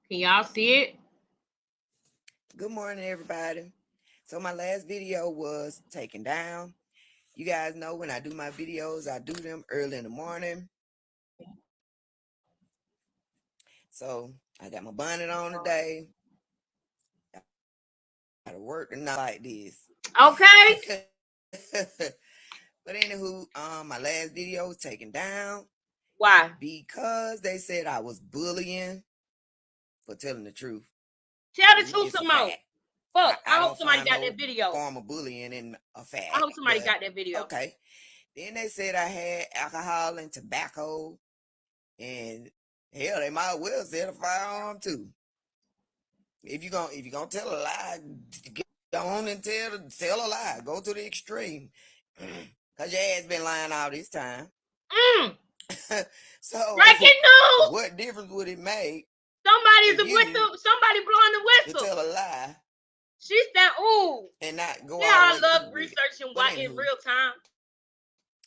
Can y'all see it? Good morning, everybody. So my last video was taken down. You guys know when I do my videos, I do them early in the morning. So I got my bonnet on today. work and not like this. Okay. But anywho, my last video was taken down. Why? Because they said I was bullying for telling the truth. Tell the truth It's a some more. fact. Fuck, I hope don't somebody find got no that video. form of bullying in a fact. I hope somebody but got that video. Okay. Then they said I had alcohol and tobacco, and hell, they might well sell a firearm too. If you gonna tell a lie, get on and tell a lie. Go to the extreme, cause your ass been lying all this time. So breaking news. What difference would it make? Somebody blowing the whistle. To tell a lie. She said, "Ooh," and not go. Yeah, I love researching what in real time.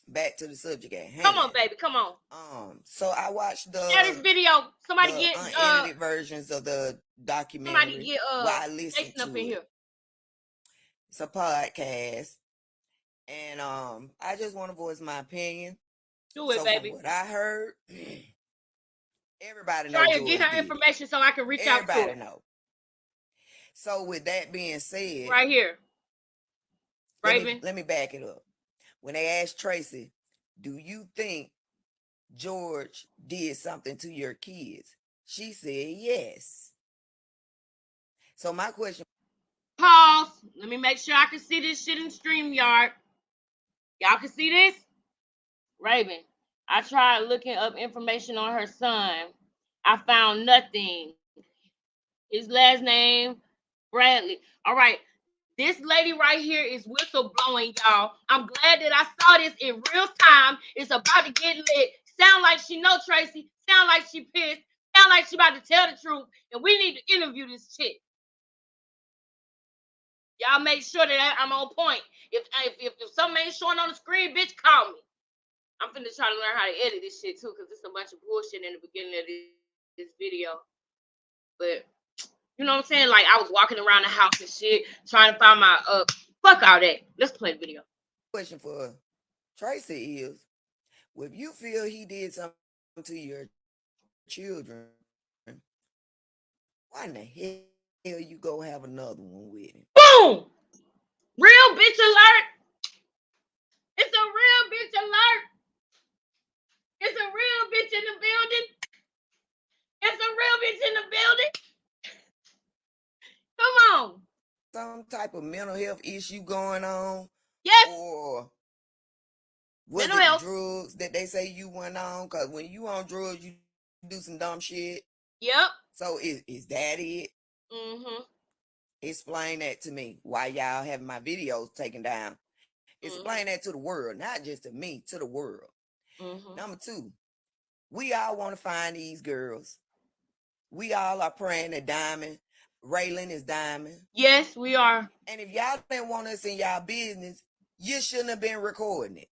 Back to the subject at hand. Come on, baby, come on. So I watched this video. Somebody get unedited versions of the documentary. Somebody get I listened to up in here. It's a podcast, and I just want to voice my opinion. Do it, baby. From what I heard, everybody knows. Try to get her information so I can reach out to her. Everybody know. So with that being said, right here, Raven. Let me back it up. When they asked Tracy, do you think George did something to your kids? She said yes. So my question. Pause. Let me make sure I can see this shit in StreamYard. Y'all can see this? Raven, I tried looking up information on her son. I found nothing. His last name, Bradley. All right. This lady right here is whistleblowing, y'all. I'm glad that I saw this in real time. It's about to get lit. Sound like she know Tracy. Sound like she pissed. Sound like she about to tell the truth. And we need to interview this chick. Y'all make sure that I'm on point. If something ain't showing on the screen, bitch, call me. I'm finna try to learn how to edit this shit too, because it's a bunch of bullshit in the beginning of this video. But you know what I'm saying? Like, I was walking around the house and shit, trying to find my fuck all that. Let's play the video. Question for Tracy is, if you feel he did something to your children, why in the hell you go have another one with him? Boom! Real bitch alert! It's a real bitch alert! It's a real bitch in the building! It's a real bitch in the building! Come on! Some type of mental health issue going on? Yes! Or was mental health drugs that they say you went on? Because when you on drugs, you do some dumb shit. Yep. So is that it? Mm-hmm. Explain that to me. Why y'all having my videos taken down? Explain that to the world, not just to me, to the world. Number 2, we all want to find these girls. We all are praying that Raylan is Diamond. Yes, we are. And if y'all didn't want us in y'all business, you shouldn't have been recording it.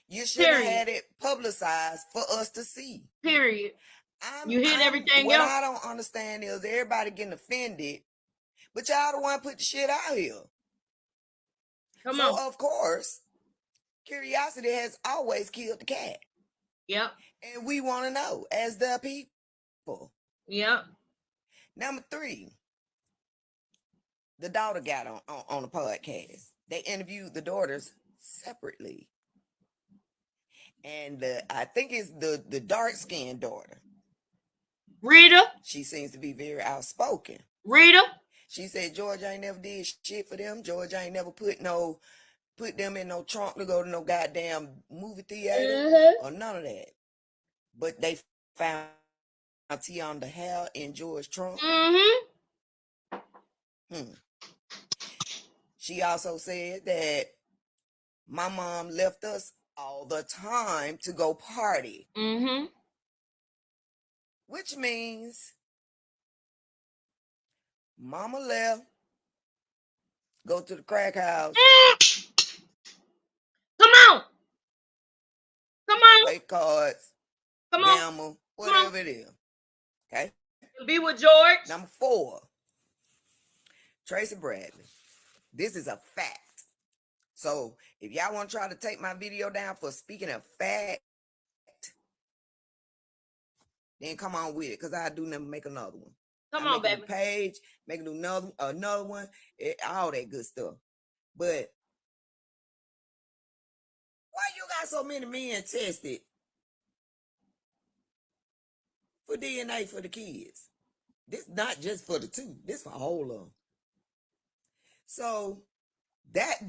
You should have had it publicized for us to see. Period. You hit everything else. What I don't understand is everybody getting offended, but y'all the one put the shit out here. Come on. So of course, curiosity has always killed the cat. Yep. And we want to know as the people. Yep. Number 3, the daughter got on the podcast. They interviewed the daughters separately. And I think it's the dark-skinned daughter. Rita. She seems to be very outspoken. Rita. She said George ain't never did shit for them. George ain't never put them in no trunk to go to no goddamn movie theater or none of that. But they found Tionda hair in George's trunk. She also said that my mom left us all the time to go party. Which means mama left, go to the crack house. Come on. Play cards. Come on. Gamble, whatever it is. Okay. Be with George. Number 4, Tracy Bradley. This is a fact. So if y'all want to try to take my video down for speaking of fact, then come on with it, because I do never make another one. Come I'm on, making baby. a page, making another one, all that good stuff. But why you got so many men tested for DNA for the kids? This not just for the two. This for all of them. So that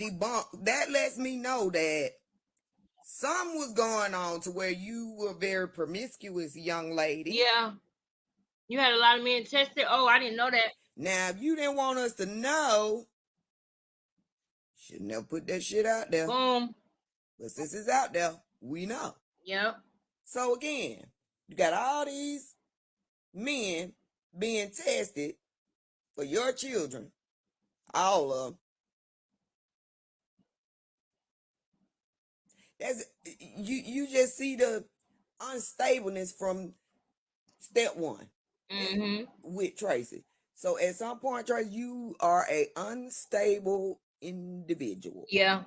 lets me know that something was going on to where you were very promiscuous, young lady. Yeah. You had a lot of men tested. Oh, I didn't know that. Now, if you didn't want us to know, should never put that shit out there. Boom. But since it's out there, we know. Yep. So again, you got all these men being tested for your children, all of them. That's you just see the unstableness from step one with Tracy. So at some point, Tracy, you are a unstable individual. Yeah.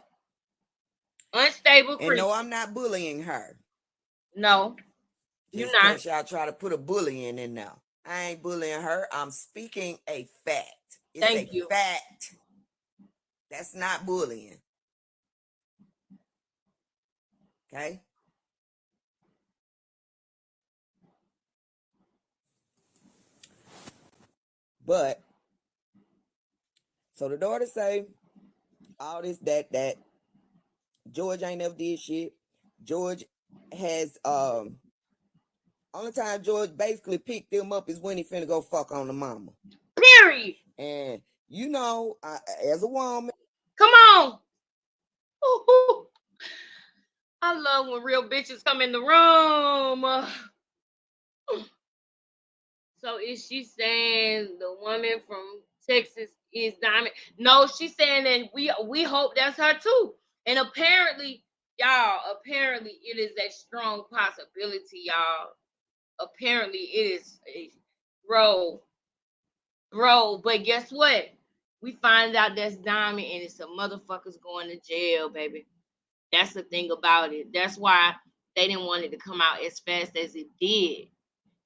Unstable. And no, I'm not bullying her. No, you're Just not. in case y'all try to put a bullying in now. I ain't bullying her. I'm speaking a fact. It's Thank a you. fact. That's not bullying. Okay? But so the daughter say all this, that George ain't never did shit. George has only time George basically picked him up is when he finna go fuck on the mama. Period. And you know, as a woman, come on. Ooh. I love when real bitches come in the room. So is she saying the woman from Texas is Diamond? No, she's saying that we hope that's her too. And apparently, y'all, it is a strong possibility, y'all. Apparently, it is bro. But guess what? We find out that's Diamond, and it's some motherfuckers going to jail, baby. That's the thing about it. That's why they didn't want it to come out as fast as it did.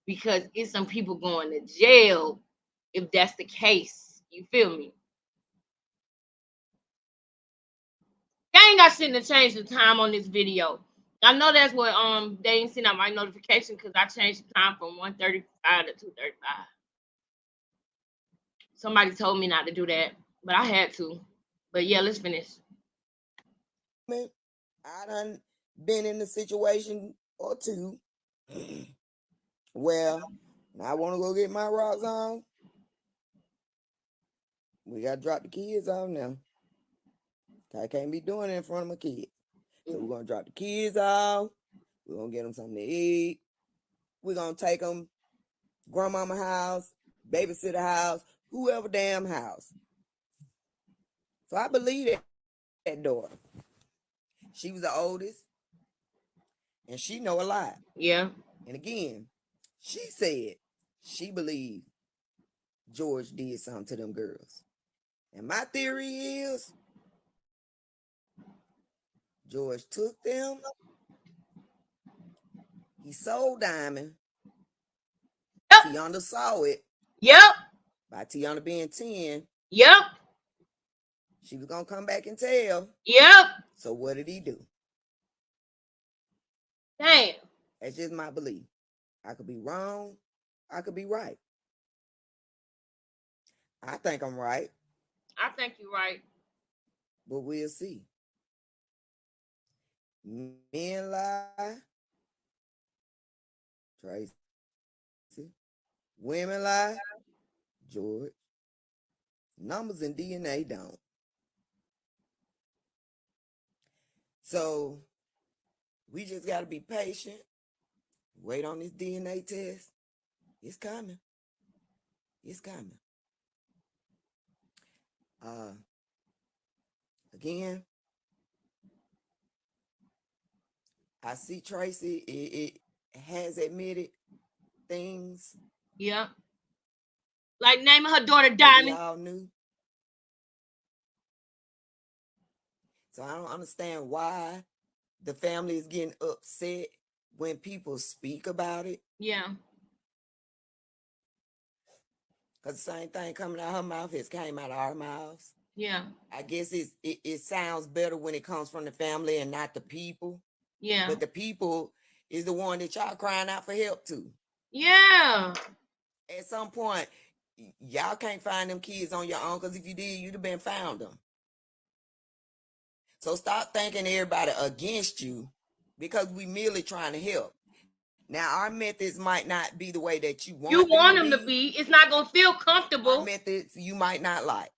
Because it's some people going to jail if that's the case. You feel me? They ain't got shit to change the time on this video. I know that's what they ain't seen out my notification because I changed the time from 1:35 to 2:35. Somebody told me not to do that, but I had to. But yeah, let's finish. I done been in a situation or two where I want to go get my rocks on. We got to drop the kids off now. I can't be doing it in front of my kids. So we're going to drop the kids off. We're going to get them something to eat. We're going to take them grandmama house, babysitter house, whoever damn house. So I believe that daughter. She was the oldest. And she know a lot. Yeah. And again, she said she believed George did something to them girls. And my theory is George took them. He sold Diamond. Yep. Tionda saw it. Yep. By Tionda being 10. Yep. She was going to come back and tell. Yep. So what did he do? Damn. That's just my belief. I could be wrong. I could be right. I think I'm right. I think you're right. But we'll see. Men lie. Tracy. Women lie. George. Numbers and DNA don't. So we just got to be patient. Wait on this DNA test. It's coming. It's coming. Again, I see Tracy. It has admitted things. Yeah. Like naming her daughter Diamond. We all knew. So I don't understand why the family is getting upset when people speak about it. Yeah. Because the same thing coming out her mouth has came out of our mouths. Yeah. I guess it sounds better when it comes from the family and not the people. Yeah. But the people is the one that y'all crying out for help to. Yeah. At some point, y'all can't find them kids on your own, because if you did, you'd have been found them. So stop thinking everybody against you, because we merely trying to help. Now, our methods might not be the way that you want them to be. It's not going to feel comfortable. Our methods you might not like.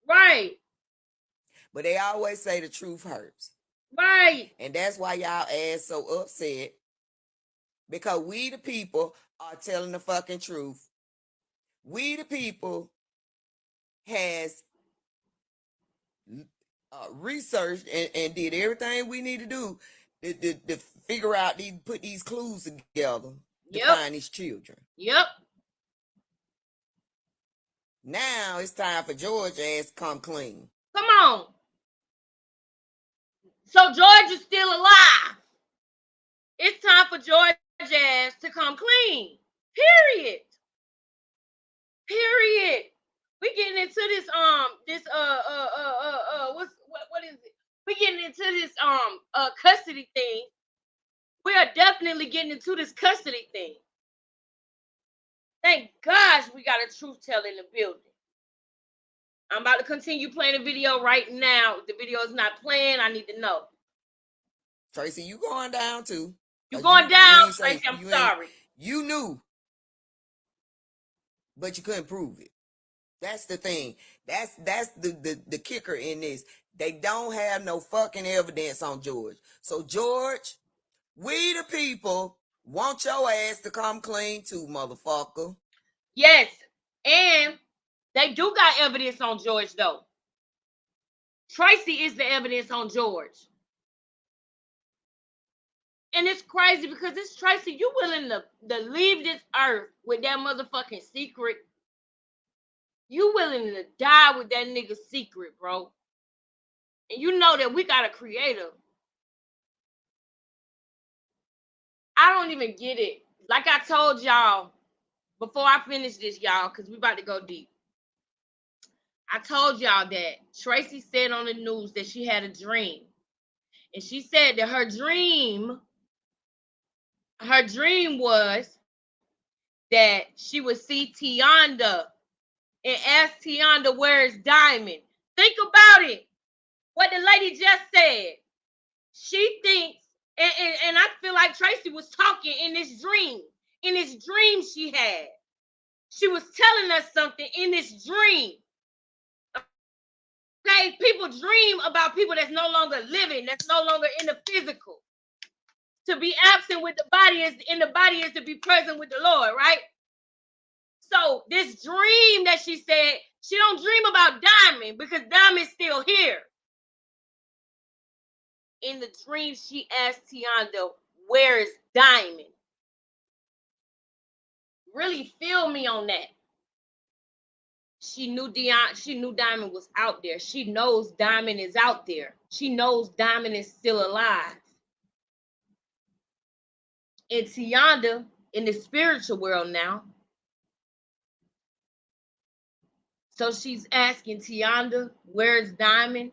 Right. But they always say the truth hurts. Right. And that's why y'all ass so upset, because we the people are telling the fucking truth. We the people has researched and did everything we need to do to figure out put these clues together to find these children. Yep. Now it's time for George ass to come clean. Come on. So George is still alive. It's time for George ass to come clean. Period. Period. We getting into this what is it? We getting into this custody thing. We are definitely getting into this custody thing. Thank gosh we got a truth teller in the building. I'm about to continue playing the video right now. If the video is not playing, I need to know. Tracy, you going down too. You going down, Tracy? I'm sorry. You knew, but you couldn't prove it. That's the thing. That's the kicker in this. They don't have no fucking evidence on George. So George, we the people want your ass to come clean too, motherfucker. Yes, and they do got evidence on George though. Tracy is the evidence on George. And it's crazy because it's Tracy, you willing to leave this earth with that motherfucking secret. You willing to die with that nigga's secret, bro. And you know that we got a creator. I don't even get it. Like I told y'all before I finish this, y'all, because we about to go deep. I told y'all that Tracy said on the news that she had a dream. And she said that her dream was that she would see Tionda and ask Tionda where's Diamond. Think about it. What the lady just said. She thinks, and I feel like Tracy was talking in this dream. In this dream she had. She was telling us something in this dream. Okay, people dream about people that's no longer living, that's no longer in the physical. To be absent with the body is in the body is to be present with the Lord, right? So this dream that she said, she don't dream about Diamond because Diamond's still here. In the dream, she asked Tionda, where is Diamond? Really feel me on that. She knew Diamond was out there. She knows Diamond is out there. She knows Diamond is still alive. And Tionda, in the spiritual world now, so she's asking Tionda, where's Diamond?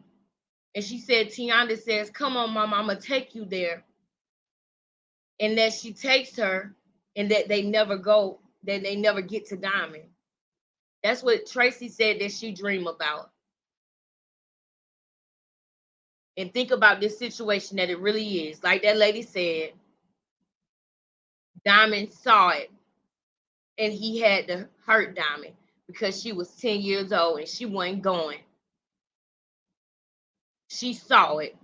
And she said, Tionda says, come on, Mama, I'm going to take you there. And that she takes her and that they never get to Diamond. That's what Tracy said that she dreamed about. And think about this situation that it really is. Like that lady said, Diamond saw it. And he had to hurt Diamond because she was 10 years old and she wasn't going. She saw it.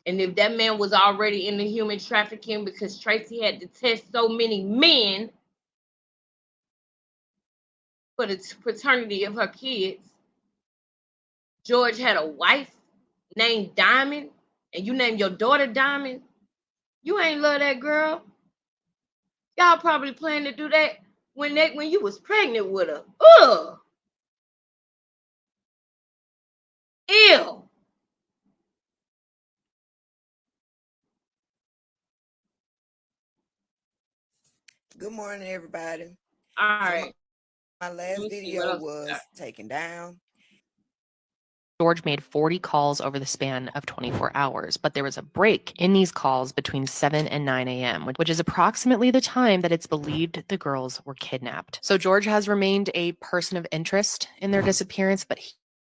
And if that man was already in the human trafficking because Tracy had to test so many men for the paternity of her kids, George had a wife named Diamond, and you named your daughter Diamond, you ain't love that girl. Y'all probably planned to do that when you was pregnant with her. Ugh. Ew. Good morning, everybody. All So right. my Let last me see what video else we got. was taken down. George made 40 calls over the span of 24 hours, but there was a break in these calls between 7 and 9 a.m., which is approximately the time that it's believed the girls were kidnapped. So George has remained a person of interest in their disappearance, but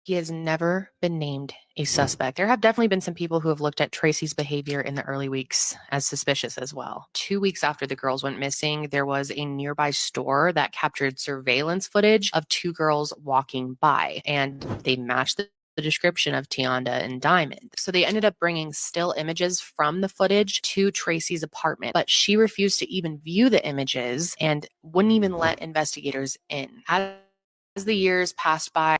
he has never been named a suspect. There have definitely been some people who have looked at Tracy's behavior in the early weeks as suspicious as well. 2 weeks after the girls went missing, there was a nearby store that captured surveillance footage of two girls walking by, and they matched the description of Tionda and Diamond. So they ended up bringing still images from the footage to Tracy's apartment, but she refused to even view the images and wouldn't even let investigators in. As the years passed by,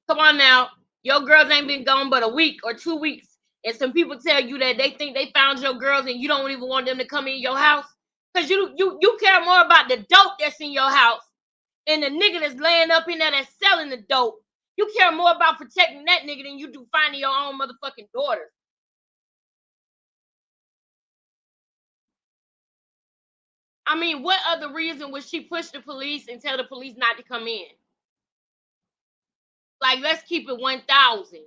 Come on now. Your girls ain't been gone but a week or 2 weeks. And some people tell you that they think they found your girls and you don't even want them to come in your house. Because you care more about the dope that's in your house and the nigga that's laying up in there that's selling the dope. You care more about protecting that nigga than you do finding your own motherfucking daughter. I mean, what other reason would she push the police and tell the police not to come in? Like, let's keep it 1,000.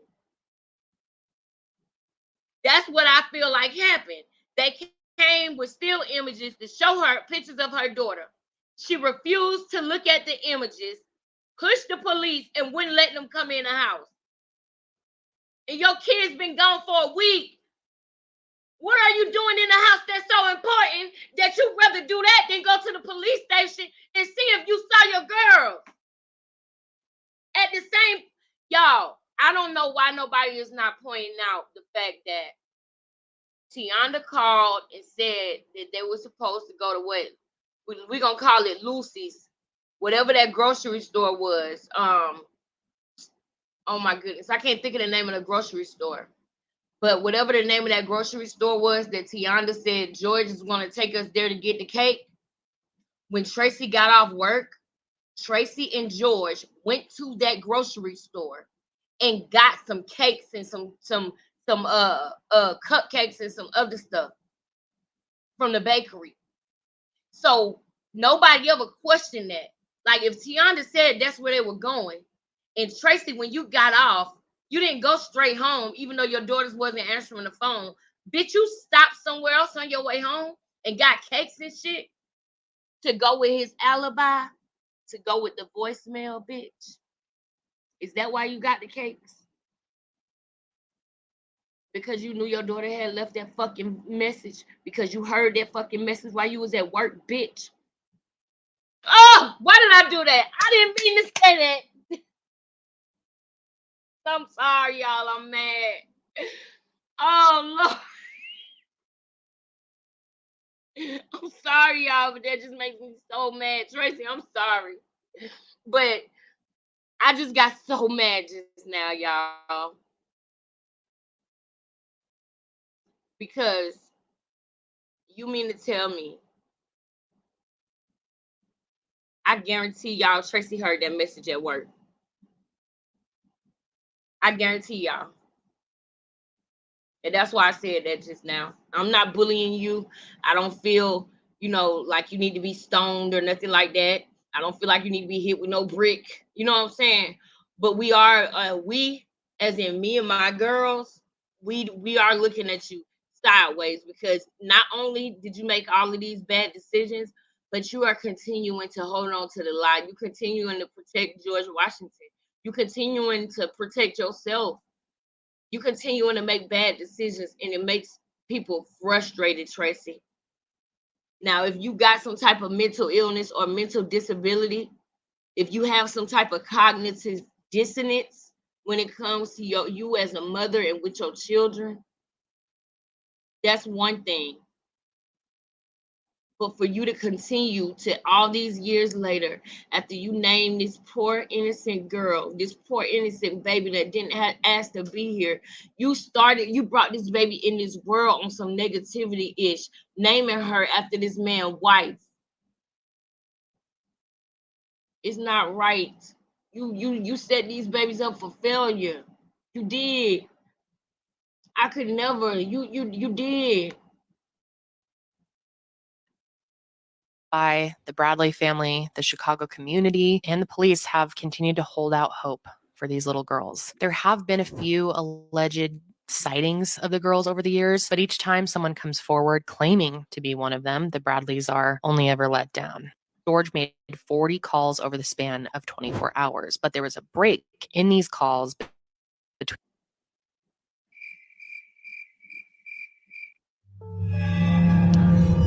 That's what I feel like happened. They came with still images to show her pictures of her daughter. She refused to look at the images, pushed the police, and wouldn't let them come in the house. And your kid's been gone for a week. What are you doing in the house that's so important that you'd rather do that than go to the police station and see if you saw your girl? At the same, y'all, I don't know why nobody is not pointing out the fact that Tionda called and said that they were supposed to go to what we're gonna call it Lucy's, whatever that grocery store was. Oh my goodness, I can't think of the name of the grocery store. But whatever the name of that grocery store was that Tionda said George is gonna take us there to get the cake. When Tracy got off work, Tracy and George went to that grocery store and got some cakes and some cupcakes and some other stuff from the bakery. So nobody ever questioned that. Like if Tionda said that's where they were going, and Tracy, when you got off, you didn't go straight home, even though your daughters wasn't answering the phone. Bitch, you stopped somewhere else on your way home and got cakes and shit to go with his alibi, to go with the voicemail, bitch. Is that why you got the cakes? Because you knew your daughter had left that fucking message, because you heard that fucking message while you was at work, bitch. Oh, why did I do that? I didn't mean to say that. I'm sorry, y'all. I'm mad. Oh, Lord. I'm sorry, y'all, but that just makes me so mad. Tracy, I'm sorry. But I just got so mad just now, y'all. Because you mean to tell me, I guarantee y'all Tracy heard that message at work. I guarantee y'all. And that's why I said that just now. I'm not bullying you. I don't feel, like you need to be stoned or nothing like that. I don't feel like you need to be hit with no brick. You know what I'm saying? But we are, we, as in me and my girls, we are looking at you sideways, because not only did you make all of these bad decisions, but you are continuing to hold on to the lie. You continuing to protect George Washington. You continuing to protect yourself. You continuing to make bad decisions, and it makes people frustrated, Tracy. Now, if you got some type of mental illness or mental disability, if you have some type of cognitive dissonance when it comes to you as a mother and with your children, that's one thing. But for you to continue to all these years later, after you name this poor innocent girl, this poor innocent baby that didn't ask to be here, you brought this baby in this world on some negativity-ish, naming her after this man's wife. It's not right. You set these babies up for failure. You did. I could never. You did. by the Bradley family, the Chicago community, and the police have continued to hold out hope for these little girls. There have been a few alleged sightings of the girls over the years, but each time someone comes forward claiming to be one of them, the Bradleys are only ever let down. George made 40 calls over the span of 24 hours, but there was a break in these calls between.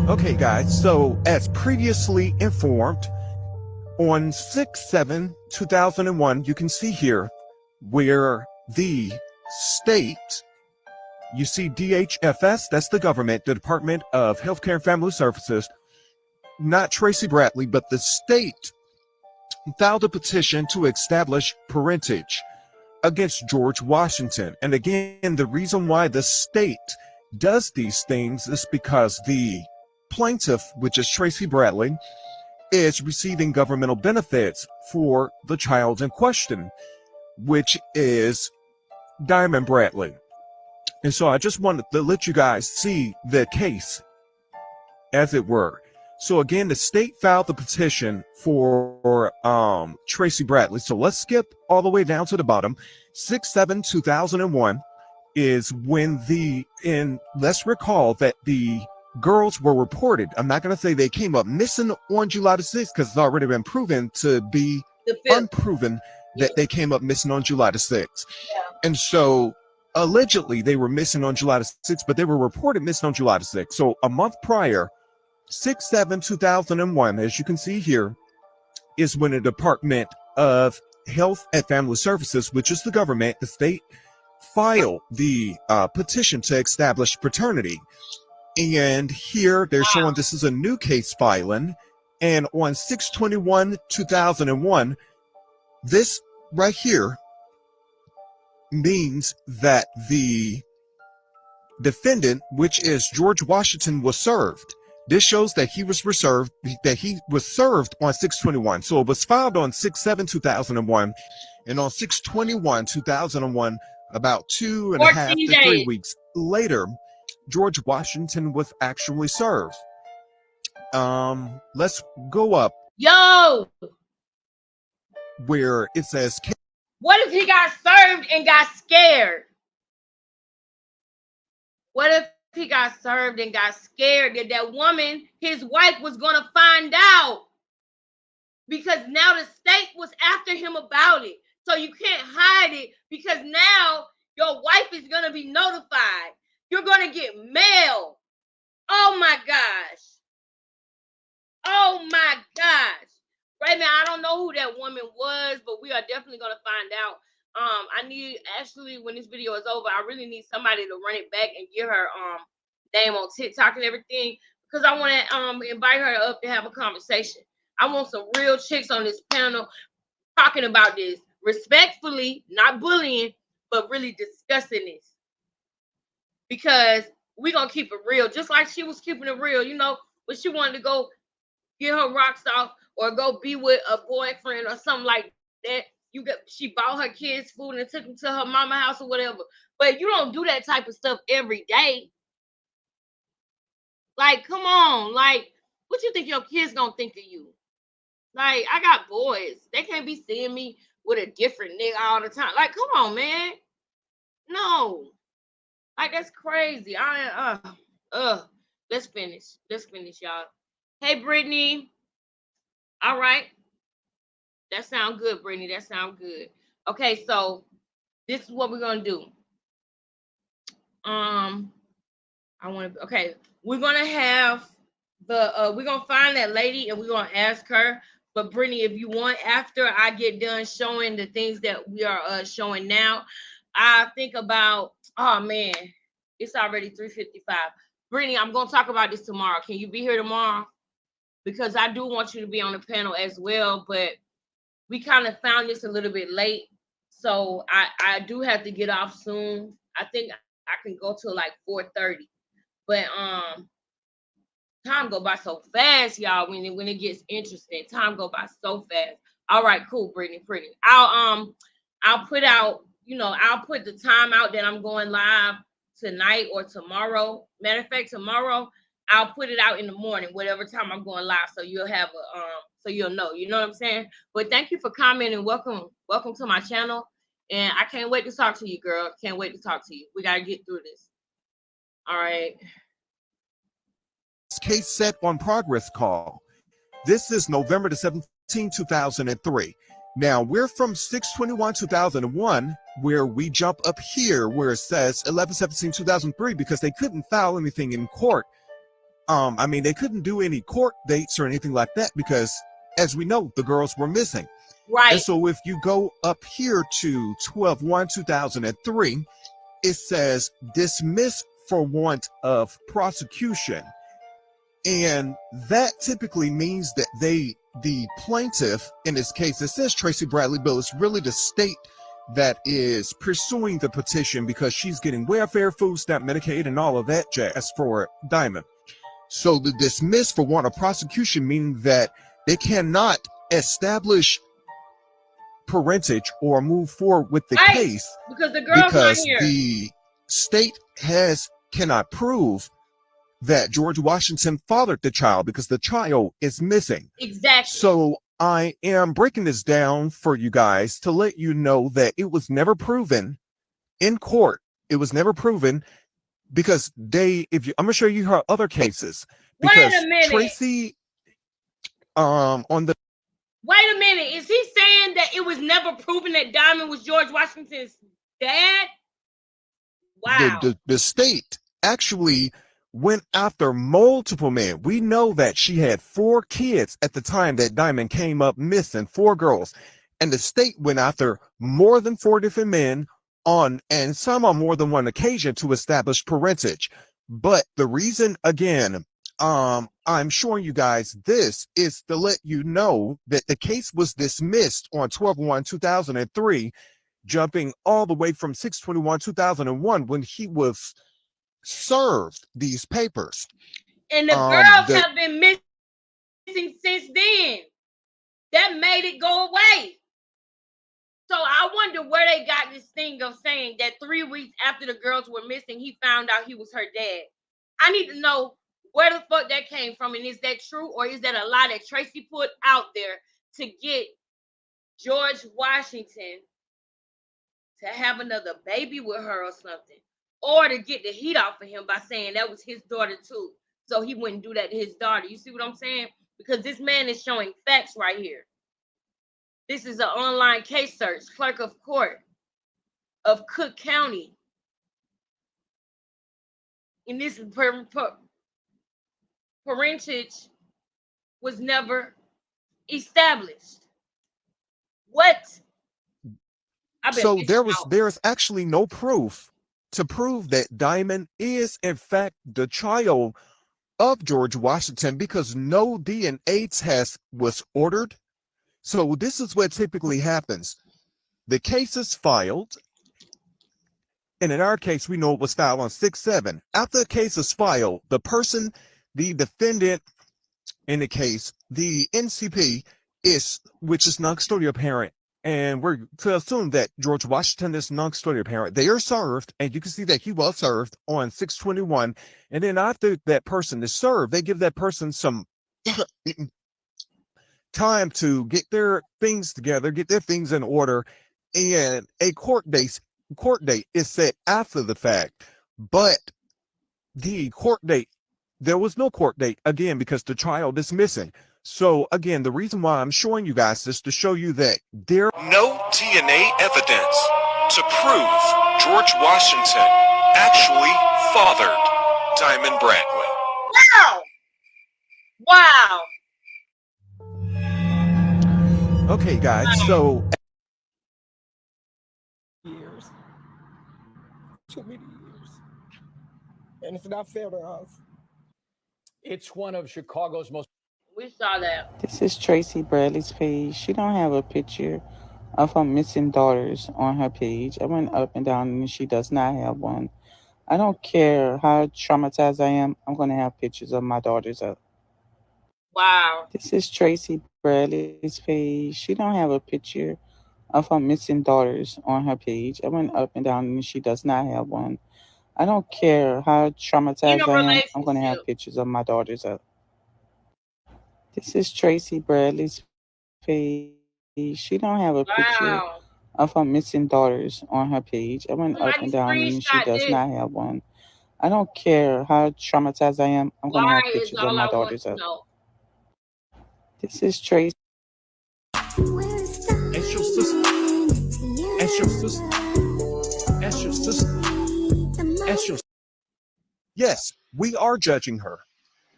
Okay, guys, so as previously informed, on 6/7/2001, you can see here where the state, you see DHFS, that's the government, the Department of Healthcare and Family Services, not Tracy Bradley, but the state filed a petition to establish parentage against George Washington. And again, the reason why the state does these things is because the plaintiff, which is Tracy Bradley, is receiving governmental benefits for the child in question, which is Diamond Bradley. And so I just wanted to let you guys see the case, as it were. So again, the state filed the petition for Tracy Bradley. So let's skip all the way down to the bottom. 6/7/2001 is when let's recall that the girls were reported. I'm not going to say they came up missing on July the 6th because it's already been proven to be unproven that they came up missing on July the 6th. Yeah. And so allegedly they were missing on July the 6th, but they were reported missing on July the 6th. So a month prior, 6/7/2001, as you can see here, is when the Department of Health and Family Services, which is the government, the state, filed the petition to establish paternity. And here they're showing this is a new case filing. And on 6/21/2001, this right here means that the defendant, which is George Washington, was served. This shows that he was served on 6/21. So it was filed on 6/7/2001, and on 6/21/2001, about 2.5 to 3 weeks later, George Washington was actually served. Let's go up. Yo, Where it says, what if he got served and got scared? What if he got served and got scared that that woman, his wife, was going to find out? Because now the state was after him about it. So you can't hide it because now your wife is going to be notified. You're going to get mail. Oh my gosh. Oh my gosh. Right now, I don't know who that woman was, but we are definitely going to find out. I need, actually, when this video is over, I really need somebody to run it back and get her name on TikTok and everything, because I want to invite her up to have a conversation. I want some real chicks on this panel talking about this respectfully, not bullying, but really discussing this, because we're going to keep it real, just like she was keeping it real, you know, when she wanted to go get her rocks off or go be with a boyfriend or something like that. She bought her kids food and took them to her mama house or whatever. But you don't do that type of stuff every day. Like, come on. Like, what you think your kids gonna think of you? Like, I got boys. They can't be seeing me with a different nigga all the time. Like, come on, man. No. Like, that's crazy. Let's finish. Let's finish, y'all. Hey, Brittany. All right. That sounds good, Brittany. That sounds good. Okay, so this is what we're gonna do. We're gonna have we're gonna find that lady and we're gonna ask her. But Brittany, if you want, after I get done showing the things that we are showing now, I think about, oh man, it's already 3:55. Brittany, I'm gonna talk about this tomorrow. Can you be here tomorrow? Because I do want you to be on the panel as well, but we kind of found this a little bit late, so I do have to get off soon. I think I can go till like 4:30, but time go by so fast, y'all. When it gets interesting, time go by so fast. All right, cool, Brittany, pretty. I'll put out, I'll put the time out that I'm going live tonight or tomorrow. Matter of fact, tomorrow I'll put it out in the morning, whatever time I'm going live, so you'll have a so you'll know. You know what I'm saying? But thank you for commenting. Welcome to my channel, and I can't wait to talk to you, girl. Can't wait to talk to you. We gotta get through this. All right. Case set on progress call. This is November the 17th, 2003. Now we're from 6/21/2001, where we jump up here where it says 11/17/2003 because they couldn't file anything in court. I mean, they couldn't do any court dates or anything like that because, as we know, the girls were missing. Right. And so if you go up here to 12/1/2003, it says dismiss for want of prosecution. And that typically means that the plaintiff, in this case, it says Tracy Bradley Bill, is really the state that is pursuing the petition because she's getting welfare, food stamp, Medicaid, and all of that jazz for Diamond. So the dismiss for want of prosecution meaning that they cannot establish parentage or move forward with the case because the girl's not here. The state cannot prove that George Washington fathered the child because the child is missing. Exactly. So I am breaking this down for you guys to let you know that it was never proven in court. It was never proven because I'm gonna show you her other cases. Because wait a minute. Tracy, on the. Wait a minute. Is he saying that it was never proven that Diamond was George Washington's dad? Wow. The state actually went after multiple men. We know that she had 4 kids at the time that Diamond came up missing, 4 girls. And the state went after more than 4 different men and some on more than one occasion to establish parentage. But the reason, again, I'm showing you guys this is to let you know that the case was dismissed on 12/1/2003, jumping all the way from 6/21/2001 when he was served these papers. And the girls have been missing since then. That made it go away. So I wonder where they got this thing of saying that 3 weeks after the girls were missing, he found out he was her dad. I need to know where the fuck that came from, and is that true, or is that a lie that Tracy put out there to get George Washington to have another baby with her or something, or to get the heat off of him by saying that was his daughter too, so he wouldn't do that to his daughter? You see what I'm saying? Because this man is showing facts right here. This is an online case search. Clerk of Court of Cook County. And this parentage was never established. What? So there's actually no proof to prove that Diamond is in fact the child of George Washington because no DNA test was ordered. So this is what typically happens. The case is filed, and in our case, we know it was filed on 6/7. After the case is filed, the defendant in the case, the NCP which is non-custodial parent, and we're to assume that George Washington is non-custodial parent. They are served, and you can see that he was served on 6/21. And then after that person is served, they give that person some time to get their things together, get their things in order, and a court date is set after the fact. But the court date, there was no court date, again, because the child is missing. So again, the reason why I'm showing you guys this to show you that there no DNA evidence to prove George Washington actually fathered Diamond Bradley. Wow. Okay, guys, so years. Too many years. And it's not fair to us. It's one of Chicago's most. We saw that. This is Tracy Bradley's page. She don't have a picture of her missing daughters on her page. I went up and down and she does not have one. I don't care how traumatized I am. I'm going to have pictures of my daughters up. Wow. This is Tracy Bradley's page. She don't have a picture of her missing daughters on her page. I went up and down and she does not have one. I don't care how In traumatized a I am. I'm going to relationship. have pictures of my daughters up. This is Tracy Bradley's page. She don't have a picture of her Wow. missing daughters on her page. I went up and down and she Somebody does not have screenshot one. this. I don't care how traumatized I am. I'm going to have Why pictures of is my all I daughters want up. to know. This is Tracy. Ask your sister. Ask your sister. Ask your sister. Ask your. Yes, we are judging her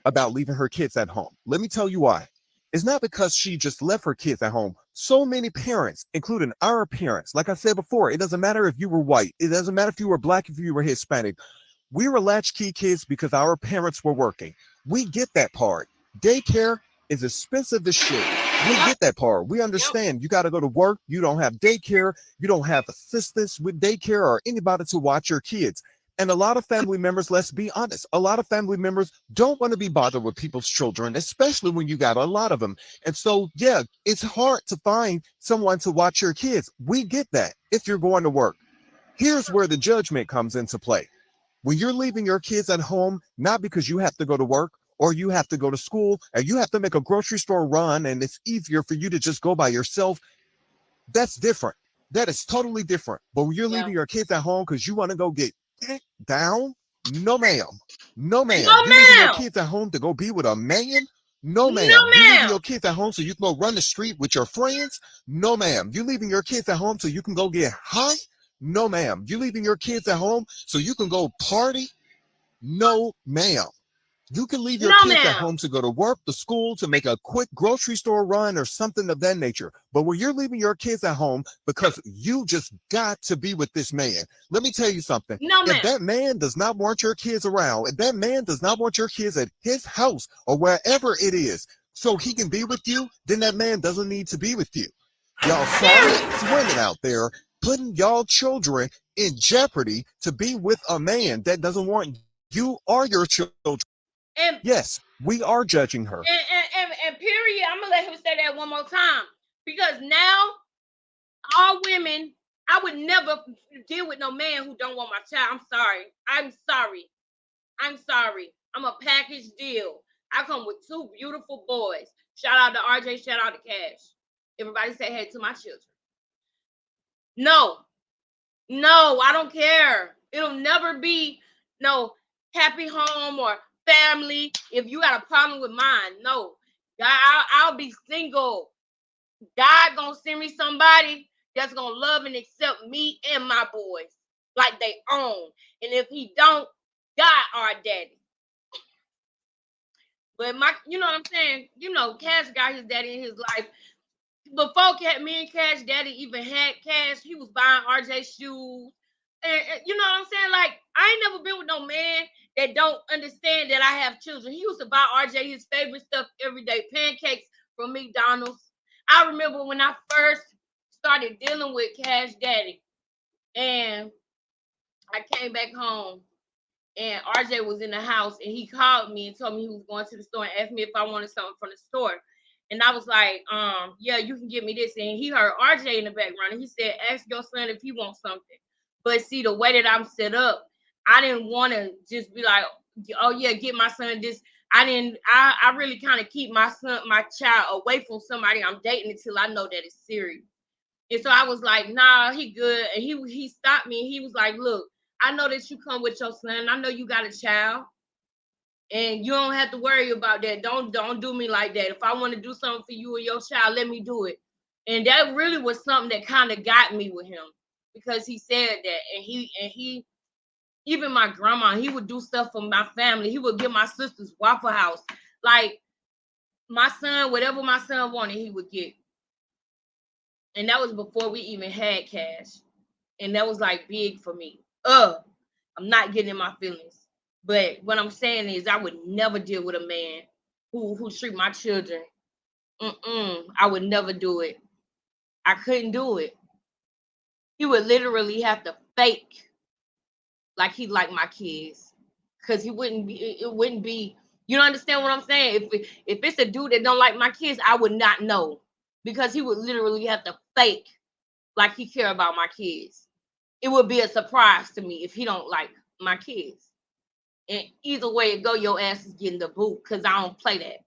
about leaving her kids at home. Let me tell you why. It's not because she just left her kids at home. So many parents, including our parents, like I said before, it doesn't matter if you were white, it doesn't matter if you were black, if you were Hispanic. We were latchkey kids because our parents were working. We get that part. Daycare is expensive as shit. We Yep. get that part. We Yep. understand you got to go to work. You don't have daycare. You don't have assistants with daycare or anybody to watch your kids. And a lot of family members, let's be honest, a lot of family members don't want to be bothered with people's children, especially when you got a lot of them. And so, yeah, it's hard to find someone to watch your kids. We get that if you're going to work. Here's where the judgment comes into play. When you're leaving your kids at home, not because you have to go to work or you have to go to school and you have to make a grocery store run and it's easier for you to just go by yourself, that's different. That is totally different. But when you're Yeah. leaving your kids at home because you want to go get down, no, ma'am. No, No, ma'am. You leaving your ma'am. kids at home to go be with a man? No, No, ma'am. You leaving ma'am. your kids at home so you can go run the street with your friends? No, ma'am. You leaving your kids at home so you can go get high? No, ma'am. You leaving your kids at home so you can go party? No, ma'am. You can leave your No, kids at ma'am. home to go to work, to school, to make a quick grocery store run or something of that nature. But when you're leaving your kids at home because you just got to be with this man, let me tell you something. No, If ma'am. that man does not want your kids around, if that man does not want your kids at his house or wherever it is so he can be with you, then that man doesn't need to be with you. Y'all sorry Period. women out there putting y'all children in jeopardy to be with a man that doesn't want you or your children. And Yes, we are judging her. and period. I'm gonna let him say that one more time because now all women, I would never deal with no man who don't want my child. I'm sorry. I'm sorry. I'm sorry. I'm a package deal. I come with two beautiful boys. Shout out to RJ. Shout out to Cash. Everybody say hey to my children. No, no, I don't care. It'll never be no happy home or family. If you got a problem with mine, no. I'll be single. God gonna send me somebody that's gonna love and accept me and my boys like they own. And if he don't, God our daddy. But you know what I'm saying? You know, Cash got his daddy in his life. Before me and Cash daddy even had Cash, he was buying RJ shoes. And you know what I'm saying? Like, I ain't never been with no man that don't understand that I have children. He used to buy RJ his favorite stuff every day, pancakes from McDonald's. I remember when I first started dealing with Cash Daddy, and I came back home, and RJ was in the house, and he called me and told me he was going to the store and asked me if I wanted something from the store. And I was like, yeah, you can get me this. And he heard RJ in the background, and he said, ask your son if he wants something. But see, the way that I'm set up, I didn't want to just be like, oh yeah, get my son this. I really kind of keep my child away from somebody I'm dating until I know that it's serious. And so I was like, nah, he good. And he stopped me and he was like, look, I know that you come with your son. I know you got a child. And you don't have to worry about that. Don't do me like that. If I want to do something for you or your child, let me do it. And that really was something that kind of got me with him because he said that. And he even my grandma, he would do stuff for my family. He would give my sisters Waffle House. Like my son, whatever my son wanted, he would get. And that was before we even had Cash. And that was like big for me. I'm not getting in my feelings. But what I'm saying is I would never deal with a man who treat my children. I would never do it. I couldn't do it. He would literally have to fake like he liked my kids. Cause it wouldn't be, you don't understand what I'm saying? If it's a dude that don't like my kids, I would not know. Because he would literally have to fake like he care about my kids. It would be a surprise to me if he don't like my kids. And either way it go, your ass is getting the boot because I don't play that.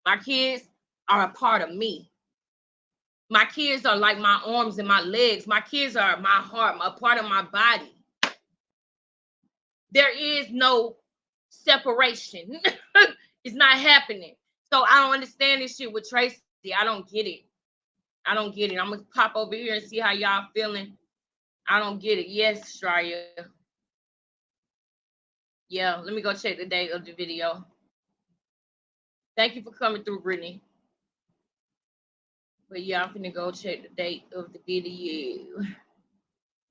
My kids are a part of me. My kids are like my arms and my legs. My kids are my heart, a part of my body. There is no separation. It's not happening. So I don't understand this shit with Tracy. I don't get it. I don't get it. I'm gonna pop over here and see how y'all feeling. I don't get it. Yes, Straya. Yeah, let me go check the date of the video. Thank you for coming through, Brittany. But yeah, I'm gonna go check the date of the video.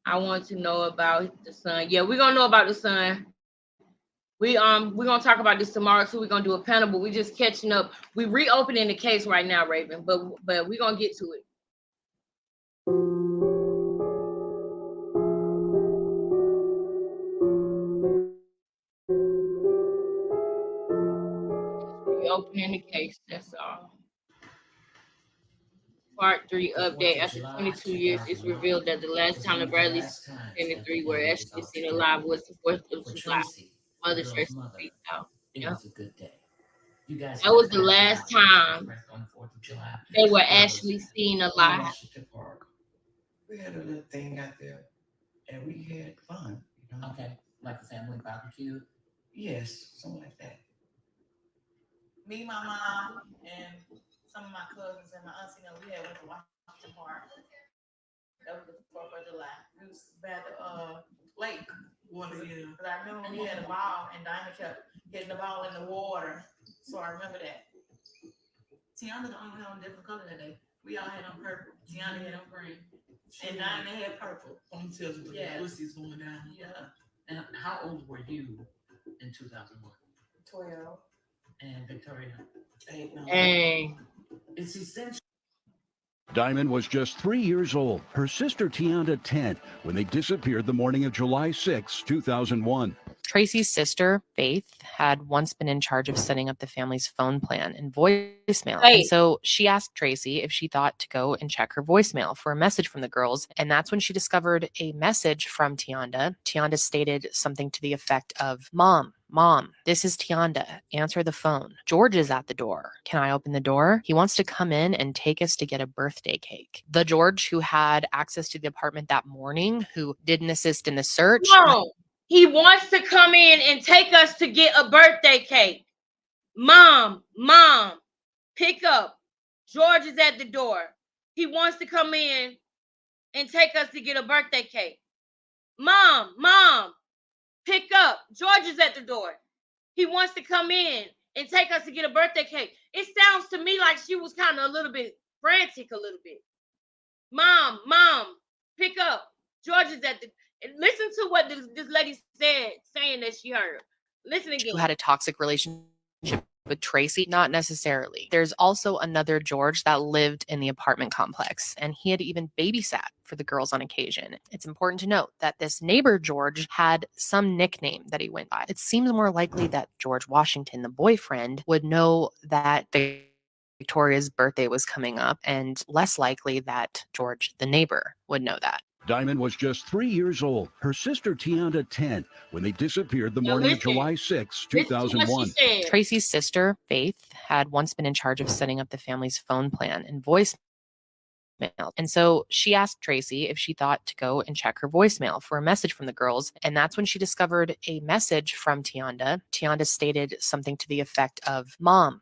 I want to know about the son. Yeah, we're gonna know about the son. We're gonna talk about this tomorrow too. We're gonna do a panel, but we're just catching up. We're reopening the case right now, Raven, but we're gonna get to it. Reopening the case, that's all. Part 3 update. After 22 years, it's revealed that the last time the Bradleys and the three were actually seen alive was the 4th of July. Mother Tracy speaks out. Yeah. That was the last time they were actually seen alive. We had a little thing out there, and we had fun. You know? Okay, like a family barbecue. Yes, something like that. Me, my mom, and some of my cousins and my aunts, you know, we had went to Washington Park. That was the 4th of July. We was by the lake. Water, yeah. Because I remember we had a ball and Diamond kept hitting the ball in the water. So I remember that. Tionda the only one on different color that day. We all had on purple. Tionda had on green. And Diamond had purple. Ponytails with the pussies going down. Yeah. And how old were you in 2001? 12. And Victoria? 8, 9. Dang. It's essential. Diamond was just 3 years old, her sister Tionda 10, when they disappeared the morning of July 6, 2001. Tracy's sister, Fefe, had once been in charge of setting up the family's phone plan and voicemail. And so she asked Tracy if she thought to go and check her voicemail for a message from the girls. And that's when she discovered a message from Tionda. Tionda stated something to the effect of, Mom, this is Tionda. Answer the phone. George is at the door. Can I open the door? He wants to come in and take us to get a birthday cake. The George who had access to the apartment that morning, who didn't assist in the search. No. He wants to come in and take us to get a birthday cake. Mom, pick up. George is at the door. He wants to come in and take us to get a birthday cake. Mom, pick up. George is at the door. He wants to come in and take us to get a birthday cake. It sounds to me like she was kind of a little bit frantic a little bit. Mom, pick up. George is at the... Listen to what this lady said, saying that she heard. Listen again. Who had a toxic relationship with Tracy? Not necessarily. There's also another George that lived in the apartment complex, and he had even babysat for the girls on occasion. It's important to note that this neighbor George had some nickname that he went by. It seems more likely that George Washington, the boyfriend, would know that Victoria's birthday was coming up, and less likely that George, the neighbor, would know that. Diamond was just 3 years old, her sister Tionda 10, when they disappeared the morning of July 6, 2001. Tracy's sister, Fefe, had once been in charge of setting up the family's phone plan and voicemail. And so she asked Tracy if she thought to go and check her voicemail for a message from the girls. And that's when she discovered a message from Tionda. Tionda stated something to the effect of, Mom,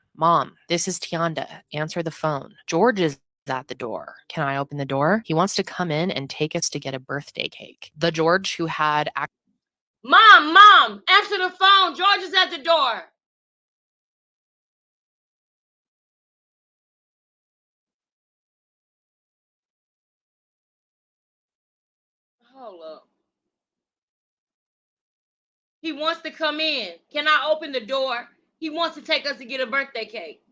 this is Tionda. Answer the phone. George is at the door. Can I open the door? He wants to come in and take us to get a birthday cake. The George who had... Mom, answer the phone. George is at the door. Hold up. He wants to come in. Can I open the door? He wants to take us to get a birthday cake.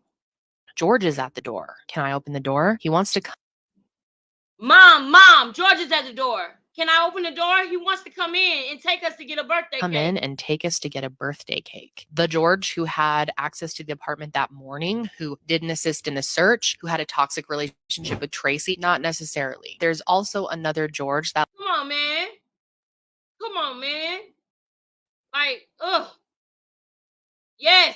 George is at the door. Can I open the door? He wants to come... Mom, George is at the door. Can I open the door? He wants to come in and take us to get a birthday cake. Come in and take us to get a birthday cake. The George who had access to the apartment that morning, who didn't assist in the search, who had a toxic relationship with Tracy? Not necessarily. There's also another George that... Come on, man. Like, ugh. Yes.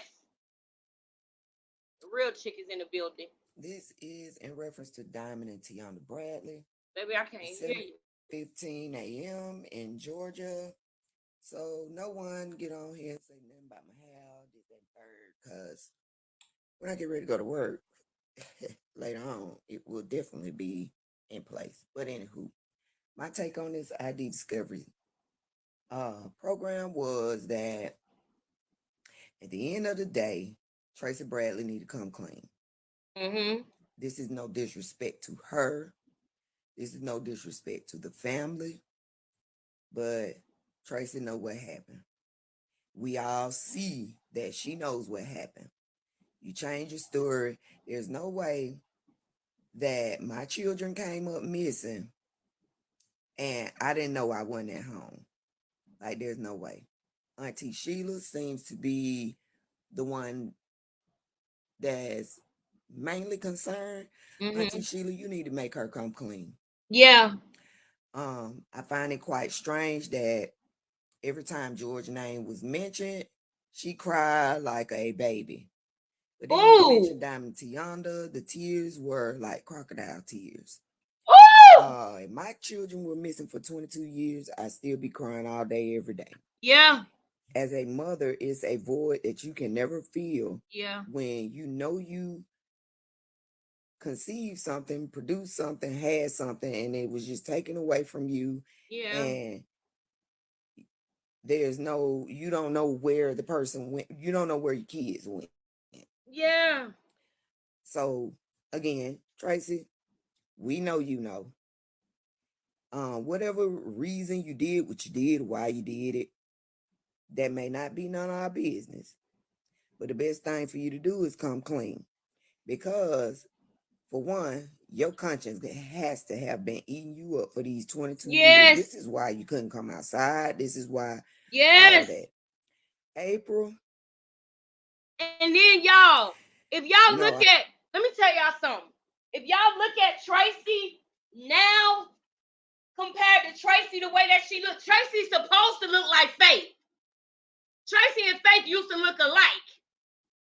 The real chick is in the building. This is in reference to Diamond and Tionda Bradley. Baby, I can't hear you. 7:15 a.m. in Georgia. So no one get on here and say nothing about my hair, this, that, third, because when I get ready to go to work later on, it will definitely be in place. But anywho, my take on this ID discovery program was that at the end of the day, Tracy Bradley need to come clean. Mm-hmm. This is no disrespect to her. This is no disrespect to the family. But Tracy know what happened. We all see that she knows what happened. You change your story. There's no way that my children came up missing and I didn't know I wasn't at home. Like, there's no way. Auntie Sheila seems to be the one that's mainly concerned. Auntie Sheila, you need to make her come clean. Yeah. I find it quite strange that every time George's name was mentioned, she cried like a baby. But then when you mentioned Diamond Tionda, the tears were like crocodile tears. If my children were missing for 22 years, I'd still be crying all day, every day. Yeah. As a mother, it's a void that you can never feel. Yeah. When you know you conceived something, produced something, had something, and it was just taken away from you. Yeah. And there's no, you don't know where the person went. You don't know where your kids went. Yeah. So again, Tracy, we know you know. Whatever reason you did what you did, why you did it, that may not be none of our business. But the best thing for you to do is come clean. Because for one, your conscience has to have been eating you up for these 22 years. This is why you couldn't come outside. This is why all that. April. And then y'all, if y'all look at, let me tell y'all something. If y'all look at Tracy now compared to Tracy the way that she looked, Tracy's supposed to look like Fefe. Tracy and Fefe used to look alike.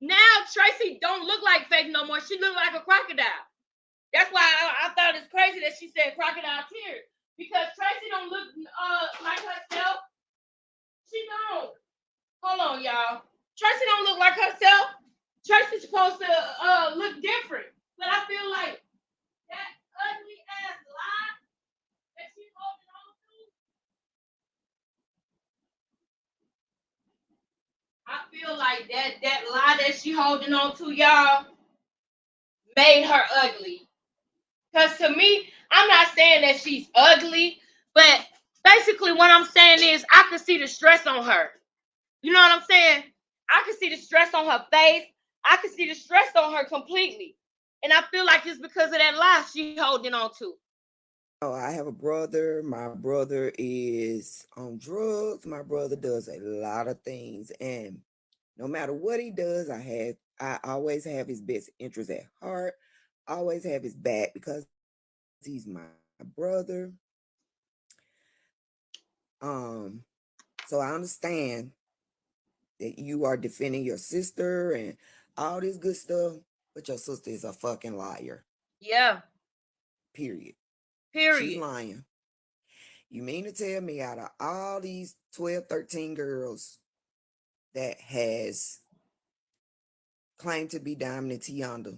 Now Tracy don't look like Fefe no more. She look like a crocodile. That's why I thought it's crazy that she said crocodile tears. Because Tracy don't look like herself. She don't. Hold on, y'all. Tracy don't look like herself. Tracy's supposed to look different. But I feel like that ugly ass lie that she's holding on to. I feel like that lie that she holding on to, y'all, made her ugly. Because to me, I'm not saying that she's ugly, but basically what I'm saying is I can see the stress on her. You know what I'm saying? I can see the stress on her face. I can see the stress on her completely. And I feel like it's because of that lie she holding on to. Oh, I have a brother. My brother is on drugs. My brother does a lot of things. And no matter what he does, I always have his best interest at heart. Always have his back because he's my brother. So I understand that you are defending your sister and all this good stuff, but your sister is a fucking liar. Yeah. Period. Period. She's lying. You mean to tell me out of all these 12, 13 girls that has claimed to be Diamond and Tionda,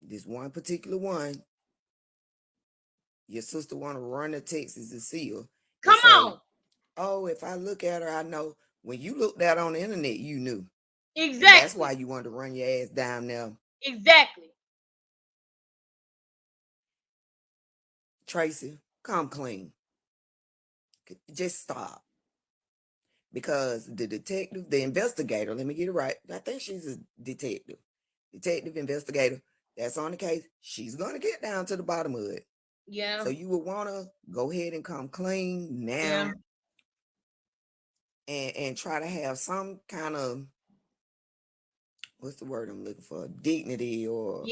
this one particular one, your sister want to run to Texas to see her? Come on. Oh, if I look at her, I know. When you looked at her on the internet, you knew. Exactly. And that's why you wanted to run your ass down there. Exactly. Tracy, come clean. Just stop. Because the detective, the investigator, let me get it right. I think she's a detective. Detective investigator that's on the case. She's going to get down to the bottom of it. Yeah. So you would want to go ahead and come clean now. Yeah. And try to have some kind of, what's the word I'm looking for? Dignity or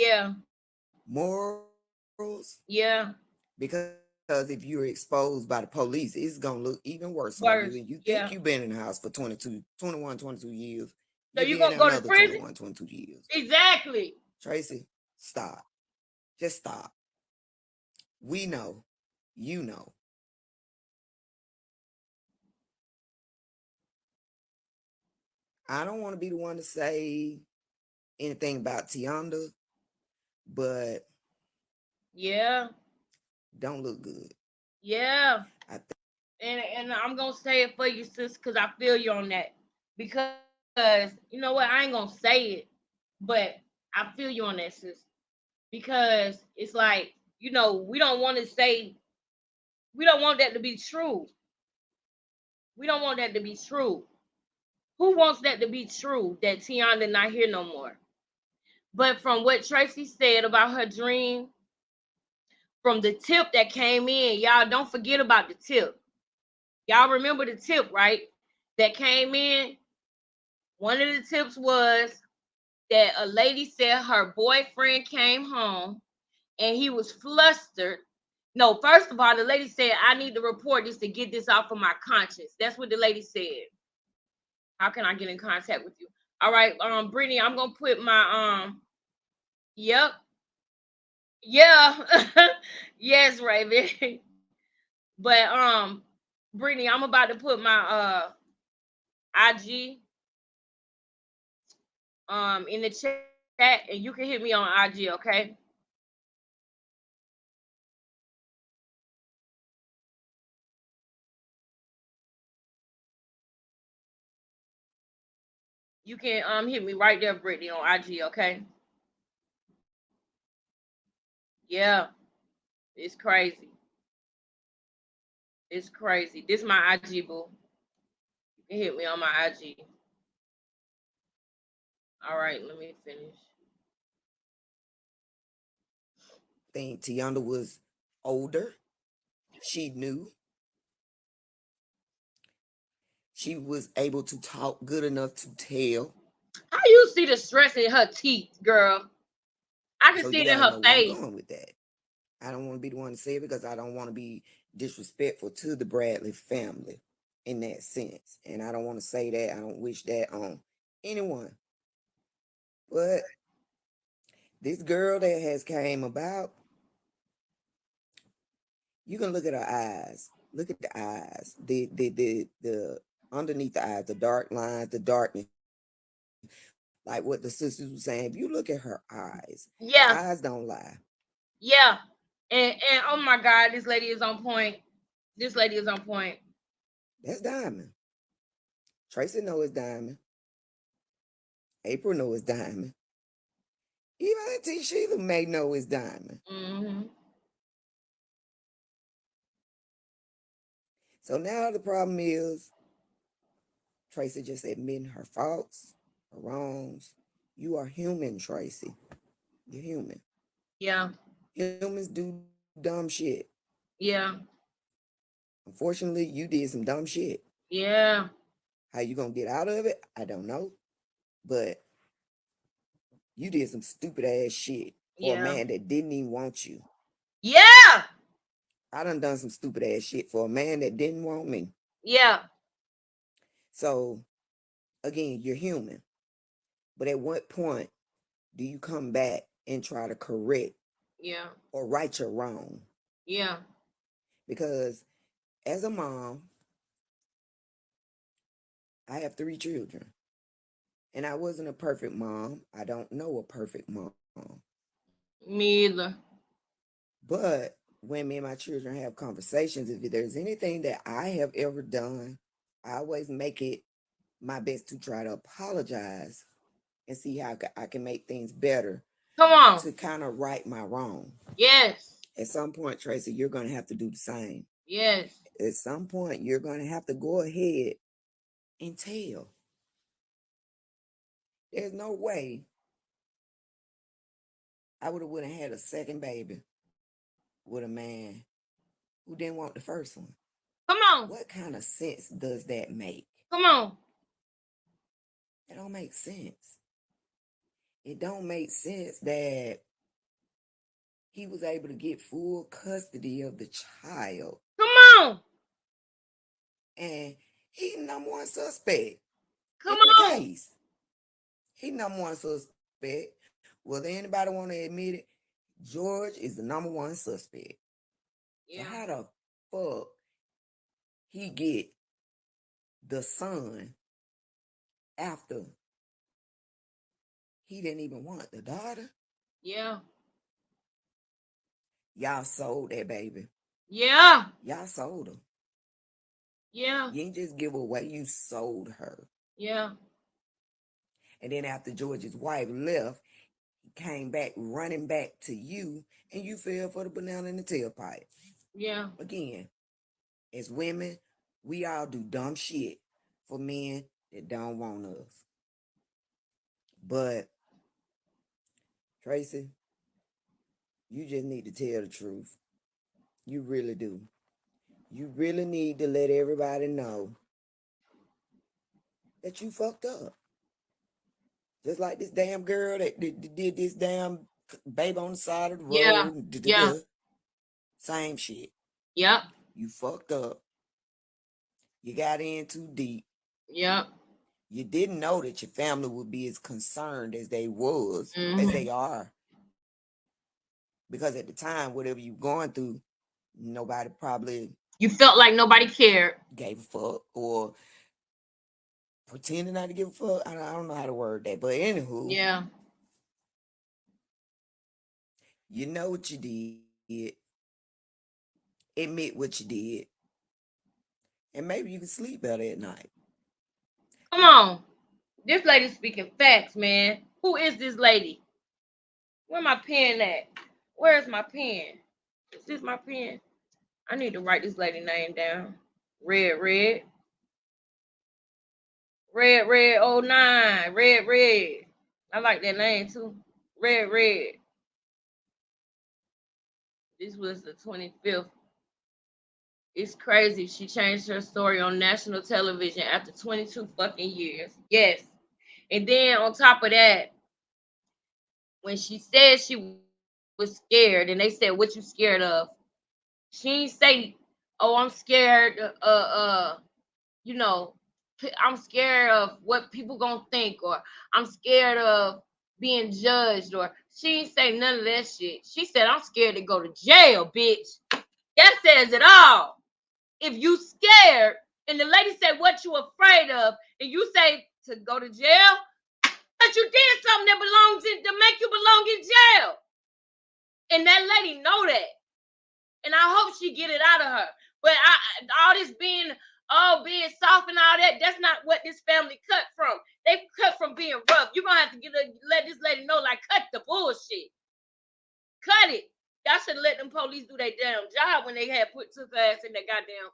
morals. Yeah. Because Because if you're exposed by the police, it's gonna look even worse on you. Worse. And you think Yeah. you've been in the house for 21, 22 years. So You'll you be in gonna go to another prison? 21, 22 years. Exactly. Tracy, stop. Just stop. We know. You know. I don't want to be the one to say anything about Tionda, but Yeah. don't look good. Yeah. I think And I'm gonna say it for you, sis, because I feel you on that. Because you know what, I ain't gonna say it, but I feel you on that, sis. Because it's like, we don't want to say, we don't want that to be true. We don't want that to be true. Who wants that to be true? That Tionda not here no more. But from what Tracy said about her dream, from the tip that came in, y'all don't forget about the tip. Y'all remember the tip, right? That came in. One of the tips was that a lady said her boyfriend came home and he was flustered. No, first of all, the lady said, I need to report this to get this off of my conscience. That's what the lady said. How can I get in contact with you? All right, Brittany, I'm gonna put my yep. Yeah. Yes, Raven. But Brittany, I'm about to put my IG in the chat and you can hit me on IG, okay? You can hit me right there, Brittany, on IG, okay? Yeah, it's crazy. It's crazy. This is my IG, boo. You can hit me on my IG. All right, let me finish. think Tionda was older. She knew. She was able to talk good enough to tell. How you see the stress in her teeth, girl? I can So see you it in gotta her know where I'm face. going with that. I don't want to be the one to say it because I don't want to be disrespectful to the Bradley family in that sense. And I don't want to say that. I don't wish that on anyone. But this girl that has came about, you can look at her eyes. Look at the eyes. The underneath the eyes, the dark lines, the darkness. Like what the sisters were saying. If you look at her eyes, the Yeah, eyes don't lie. yeah. And oh my God, this lady is on point. This lady is on point. That's Diamond. Tracy know it's Diamond. April know it's Diamond. Even Auntie Sheila may know it's Diamond. Mm-hmm. So now the problem is Tracy just admitting her faults, her wrongs. You are human, Tracy. You're human. Yeah, Humans do dumb shit. yeah, Unfortunately, you did some dumb shit. yeah, How you gonna get out of it? I don't know. But you did some stupid ass shit for a yeah, man that didn't even want you. yeah, I done some stupid ass shit for a man that didn't want me. yeah, So again, you're human. But at what point do you come back and try to correct yeah, or right your wrong? yeah, Because as a mom, I have 3 children. And I wasn't a perfect mom. I don't know a perfect mom. me either. But when me and my children have conversations, if there's anything that I have ever done, I always make it my best to try to apologize and see how I can make things better Come on. to kind of right my wrong. Yes, At some point, Tracy, you're going to have to do the same. yes, At some point, you're going to have to go ahead and tell. There's no way I would have had a second baby with a man who didn't want the first one. come on, What kind of sense does that make? come on. It don't make sense. It don't make sense that he was able to get full custody of the child. Come on. And he number one suspect Come in the on. case. He number one suspect. Whether anybody want to admit it, George is the number one suspect. Yeah. So how the fuck he get the son after he didn't even want the daughter? Yeah. Y'all sold that baby. Yeah. Y'all sold her. Yeah. You ain't just give her away, you sold her. Yeah. And then after George's wife left, he came back running back to you, and you fell for the banana in the tailpipe. Yeah. Again, as women, we all do dumb shit for men that don't want us. But Tracy, you just need to tell the truth. You really do. You really need to let everybody know that you fucked up. Just like this damn girl that did this damn babe on the side of the Yeah. road. Yeah. Same shit. Yep. You fucked up. You got in too deep. Yep. You didn't know that your family would be as concerned as they was, as they are. Because at the time, whatever you going through, nobody probably You felt like nobody cared. gave a fuck or pretending not to give a fuck. I don't know how to word that. But anywho, Yeah. you know what you did. Admit what you did. And maybe you can sleep better at night. Come on. This lady's speaking facts, man. Who is this lady? Where my pen at? Where's my pen? Is this my pen? I need to write this lady name down. Red 09. Red. I like that name too. Red. This was the 25th. It's crazy. She changed her story on national television after 22 fucking years. Yes. And then on top of that, when she said she was scared, and they said, "What you scared of?" She ain't say, "Oh, I'm scared. You know, I'm scared of what people gonna think, or I'm scared of being judged," or she ain't say none of that shit. She said, "I'm scared to go to jail, bitch." That says it all. If you scared, and the lady said, "What you afraid of?" and you say to go to jail, but you did something that belongs in to make you belong in jail. And that lady know that. And I hope she get it out of her. But all this being soft and all that, that's not what this family cut from. They cut from being rough. You're gonna have to let this lady know, like, cut the bullshit. Cut it. Y'all should have let them police do their damn job when they had took her ass in that goddamn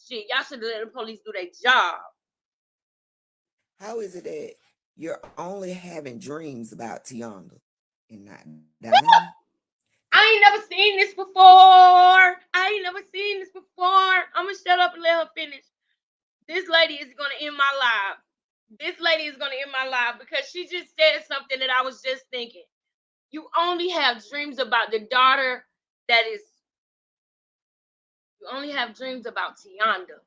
shit. Y'all should have let the police do their job. How is it that you're only having dreams about Tionda and not dying? I ain't never seen this before. I'm gonna shut up and let her finish. This lady is gonna end my life. Because she just said something that I was just thinking. You only have dreams about the daughter that is. You only have dreams about Tionda.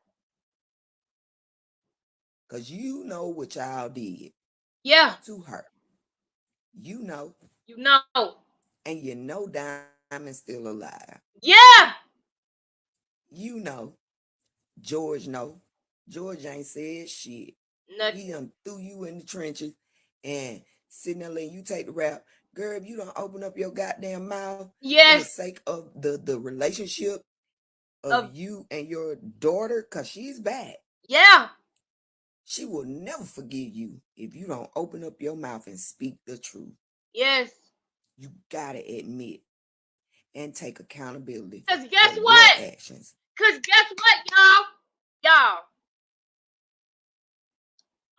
Because you know what y'all did. Yeah. To her. You know. And you know Diamond's still alive. Yeah. You know. George know. George ain't said shit. Nothing. He done threw you in the trenches and sitting there letting you take the rap. Girl, if you don't open up your goddamn mouth for the sake of the relationship of you and your daughter, because she's back. Yeah. She will never forgive you if you don't open up your mouth and speak the truth. Yes. You gotta admit and take accountability. Because guess what? Your actions. Because guess what, y'all?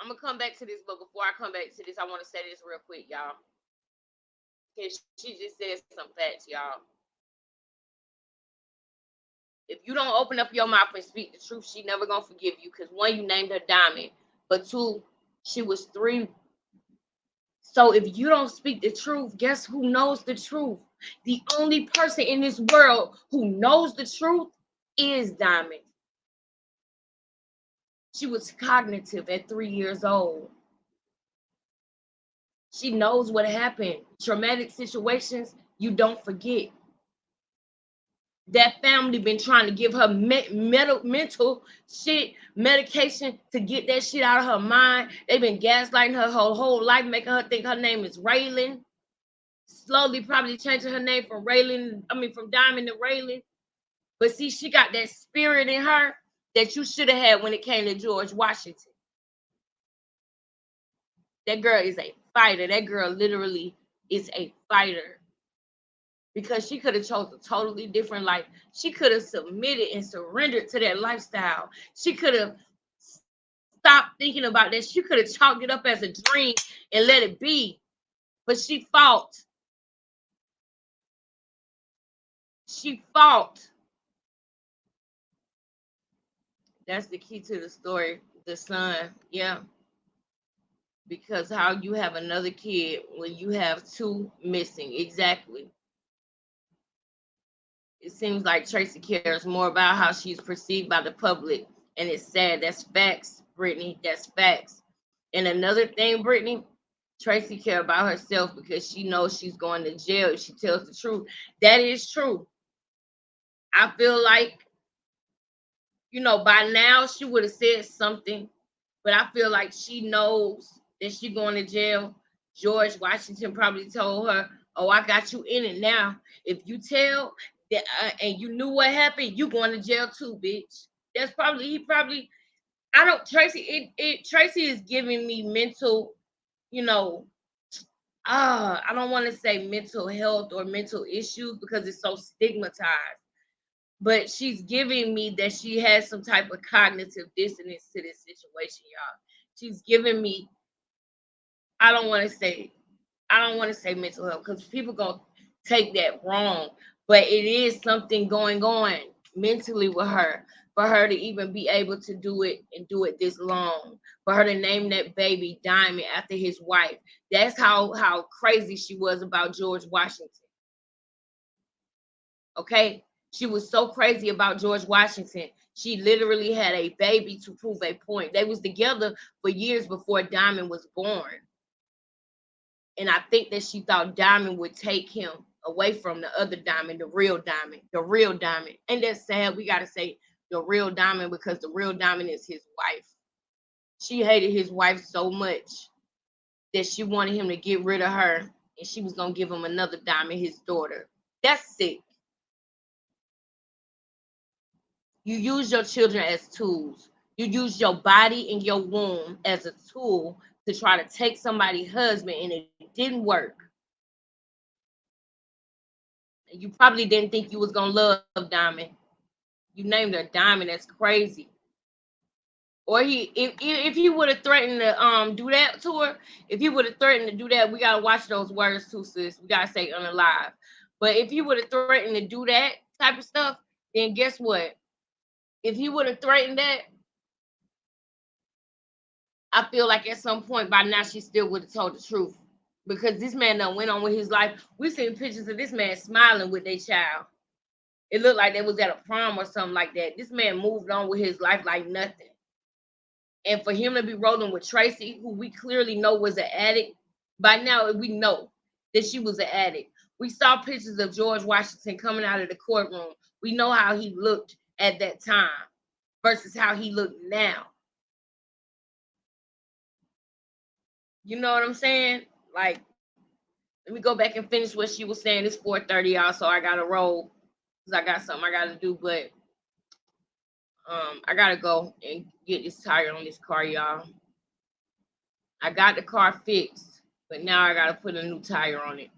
I'm going to come back to this, but before I come back to this, I want to say this real quick, y'all. Because she just said some facts, y'all. If you don't open up your mouth and speak the truth, she never going to forgive you. Because one, you named her Diamond. But two, she was 3. So if you don't speak the truth, guess who knows the truth? The only person in this world who knows the truth is Diamond. She was cognitive at 3 years old. She knows what happened. Traumatic situations, you don't forget. That family been trying to give her mental shit, medication to get that shit out of her mind. They've been gaslighting her whole life, making her think her name is Raylan. Slowly probably changing her name from from Diamond to Raylan. But see, she got that spirit in her that you should have had when it came to George Washington. That girl is a fighter. That girl literally is a fighter. Because she could have chosen a totally different life. She could have submitted and surrendered to that lifestyle. She could have stopped thinking about that. She could have chalked it up as a dream and let it be. But she fought. She fought. That's the key to the story. The son, yeah. Because how you have another kid when you have two missing. Exactly. It seems like Tracy cares more about how she's perceived by the public. And it's sad. That's facts, Brittany. That's facts. And another thing, Brittany, Tracy cares about herself because she knows she's going to jail if she tells the truth. That is true. I feel like, by now she would have said something, but I feel like she knows that she's going to jail. George Washington probably told her, "Oh, I got you in it now. If you tell that and you knew what happened, you going to jail too, bitch." That's probably I don't Tracy. Tracy is giving me mental, I don't want to say mental health or mental issues because it's so stigmatized. But she's giving me that she has some type of cognitive dissonance to this situation, y'all. She's giving me, I don't want to say mental health because people gonna take that wrong, but it is something going on mentally with her for her to even be able to do it and do it this long, for her to name that baby Diamond after his wife. That's how crazy she was about George Washington. Okay, she was so crazy about George Washington. She literally had a baby to prove a point. They was together for years before Diamond was born. And I think that she thought Diamond would take him away from the other Diamond, the real Diamond, the real Diamond. And that's sad. We got to say the real Diamond because the real Diamond is his wife. She hated his wife so much that she wanted him to get rid of her. And she was going to give him another Diamond, his daughter. That's sick. You use your children as tools. You use your body and your womb as a tool to try to take somebody's husband, and it didn't work. You probably didn't think you was gonna love Diamond. You named her Diamond. That's crazy. Or if he would have threatened to do that to her, if he would have threatened to do that, we gotta watch those words too, sis. We gotta say unalive. But if he would have threatened to do that type of stuff, then guess what? If he would have threatened that, I feel like at some point by now she still would have told the truth. Because this man done went on with his life. We've seen pictures of this man smiling with their child. It looked like they was at a prom or something like that. This man moved on with his life like nothing. And for him to be rolling with Tracy, who we clearly know was an addict, by now we know that she was an addict. We saw pictures of George Washington coming out of the courtroom. We know how he looked at that time versus how he looked now. You know what I'm saying? Like, let me go back and finish what she was saying. It's 4:30, y'all, so I gotta roll because I got something I gotta do. But I gotta go and get this tire on this car, y'all. I got the car fixed, but now I gotta put a new tire on it.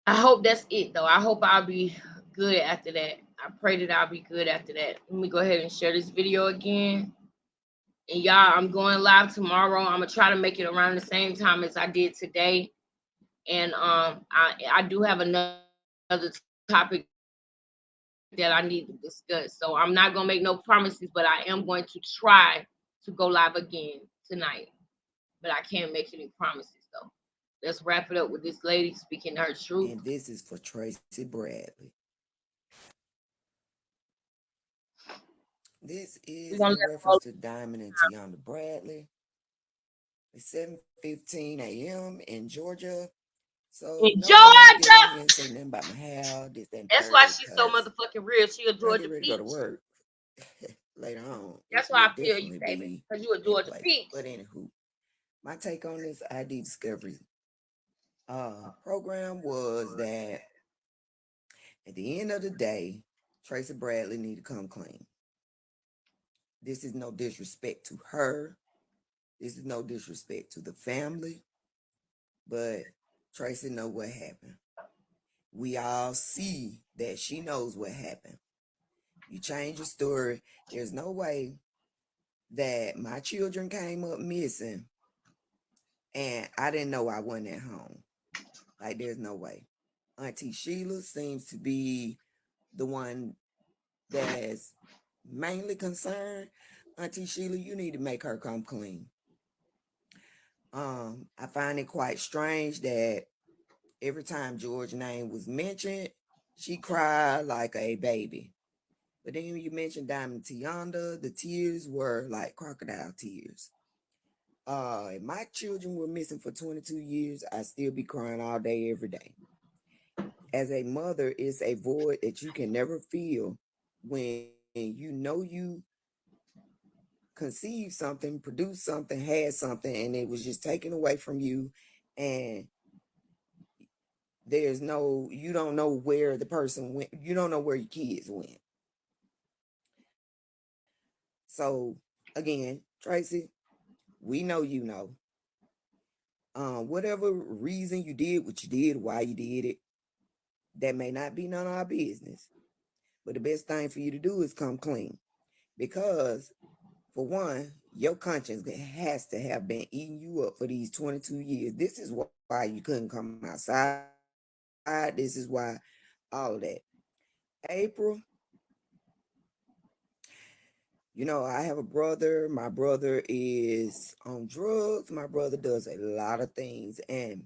I hope that's it, though. I hope I'll be good after that. I pray that I'll be good after that. Let me go ahead and share this video again. And y'all, I'm going live tomorrow. I'm gonna try to make it around the same time as I did today. And I do have another topic that I need to discuss. So I'm not gonna make no promises, but I am going to try to go live again tonight. But I can't make any promises though. let's wrap it up with this lady speaking her truth. And this is for Tracy Bradley. This We're is gonna in let reference to Diamond and Tionda Bradley. It's 7:15 a.m. in Georgia. So in no, I'm not gonna get on Georgia. here and say nothing about my hair, this, that, and That's why third, she's so because motherfucking real. She a when I Georgia get ready to go to peach. work later on, it That's why will I feel you, definitely baby. be Cause you a in Georgia place. peach. But anywho, my take on this ID discovery program was that at the end of the day, Tracy Bradley need to come clean. This is no disrespect to her. This is no disrespect to the family. But Tracy know what happened. We all see that she knows what happened. You change your story. There's no way that my children came up missing and I didn't know I wasn't at home. Like, there's no way. Auntie Sheila seems to be the one that's mainly concerned. Auntie Sheila, you need to make her come clean. I find it quite strange that every time George's name was mentioned, she cried like a baby. But then when you mentioned Diamond Tionda, the tears were like crocodile tears. If my children were missing for 22 years, I'd still be crying all day, every day. As a mother, it's a void that you can never feel when you know you conceived something, produced something, had something, and it was just taken away from you, and you don't know where the person went, you don't know where your kids went. So again, Tracy, we know you know. Whatever reason you did what you did, why you did it, that may not be none of our business. But the best thing for you to do is come clean. Because for one, your conscience has to have been eating you up for these 22 years. This is why you couldn't come outside. This is why all of that. April, I have a brother. My brother is on drugs. My brother does a lot of things. And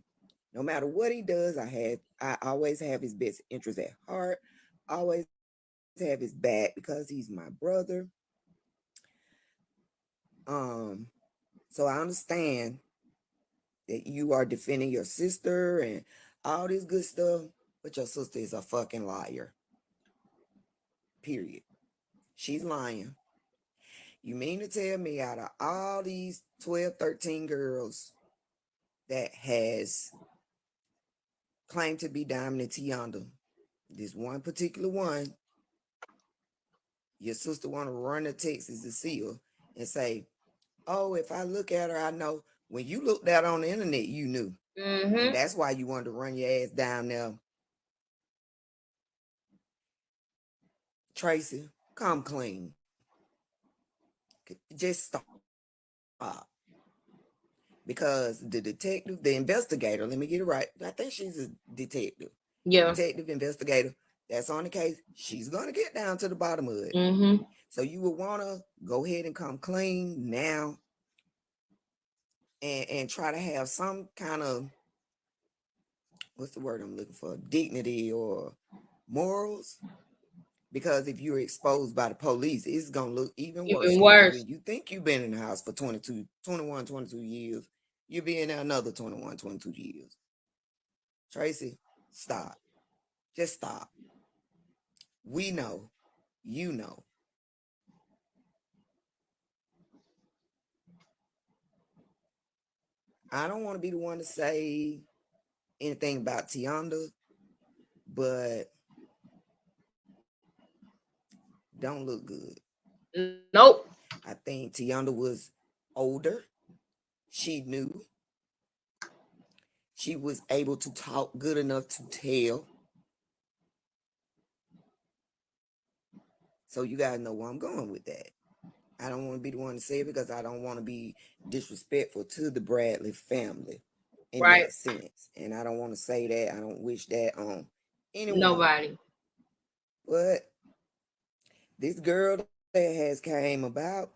no matter what he does, I always have his best interest at heart. Always have his back because he's my brother. So I understand that you are defending your sister and all this good stuff, but your sister is a fucking liar. Period. She's lying. You mean to tell me out of all these 12, 13 girls that has claimed to be Diamond and Tionda, this one particular one, your sister want to run to Texas to see her and say, oh, if I look at her, I know. When you looked at her on the internet, you knew. Mm-hmm. And that's why you wanted to run your ass down there. Tracy, come clean. Just stop. Because the detective, the investigator, let me get it right. I think she's a detective. Yeah. Detective investigator that's on the case. She's going to get down to the bottom of it. Mm-hmm. So you would want to go ahead and come clean now and try to have some kind of, what's the word I'm looking for? Dignity or morals. Because if you're exposed by the police, it's going to look even worse Even on worse. you. And you think you've been in the house for 22 years. You'll be in there another 21, 22 years. Tracy, stop. Just stop. We know. You know. I don't want to be the one to say anything about Tionda, but don't look good. Nope. I think Tionda was older. She knew. She was able to talk good enough to tell. So you guys know where I'm going with that. I don't want to be the one to say it because I don't want to be disrespectful to the Bradley family in Right. that sense. And I don't want to say that. I don't wish that on anyone. Nobody. But this girl that has came about,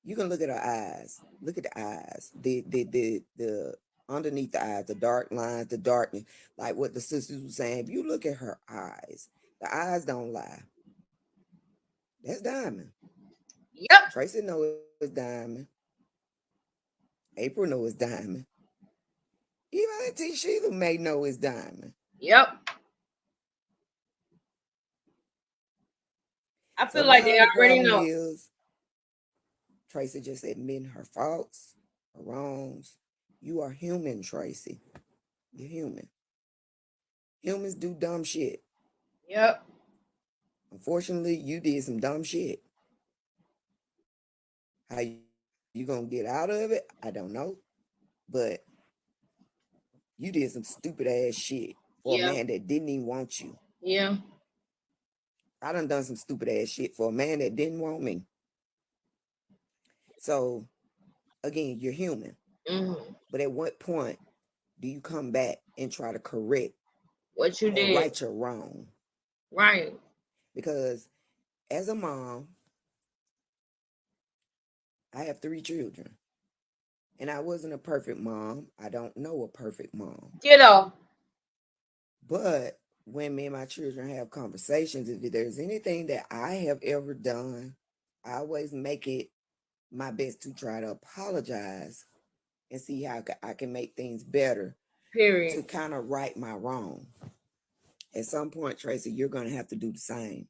You can look at her eyes. Look at the eyes. The underneath the eyes, the dark lines, the darkness, like what the sisters were saying. If you look at her eyes, the eyes don't lie. That's diamond. Yep. Tracy knows it's diamond. April knows it's diamond. Even Auntie Sheila may know it's diamond. Yep. I feel So like they now the already problem know. is Tracy just admitting her faults, her wrongs. You are human, Tracy. You're human. Humans do dumb shit. Yep. Unfortunately, you did some dumb shit. How you gonna get out of it? I don't know. But you did some stupid ass shit for a Yeah. man that didn't even want you. Yeah. I done some stupid ass shit for a man that didn't want me. So again, you're human. Mm-hmm. But at what point do you come back and try to correct What you or did. right your wrong? Right. Because as a mom, I have 3 children. And I wasn't a perfect mom. I don't know a perfect mom. Ditto. But when me and my children have conversations, if there's anything that I have ever done, I always make it my best to try to apologize and see how I can make things better Period. to kind of right my wrong. At some point, Tracy, you're going to have to do the same.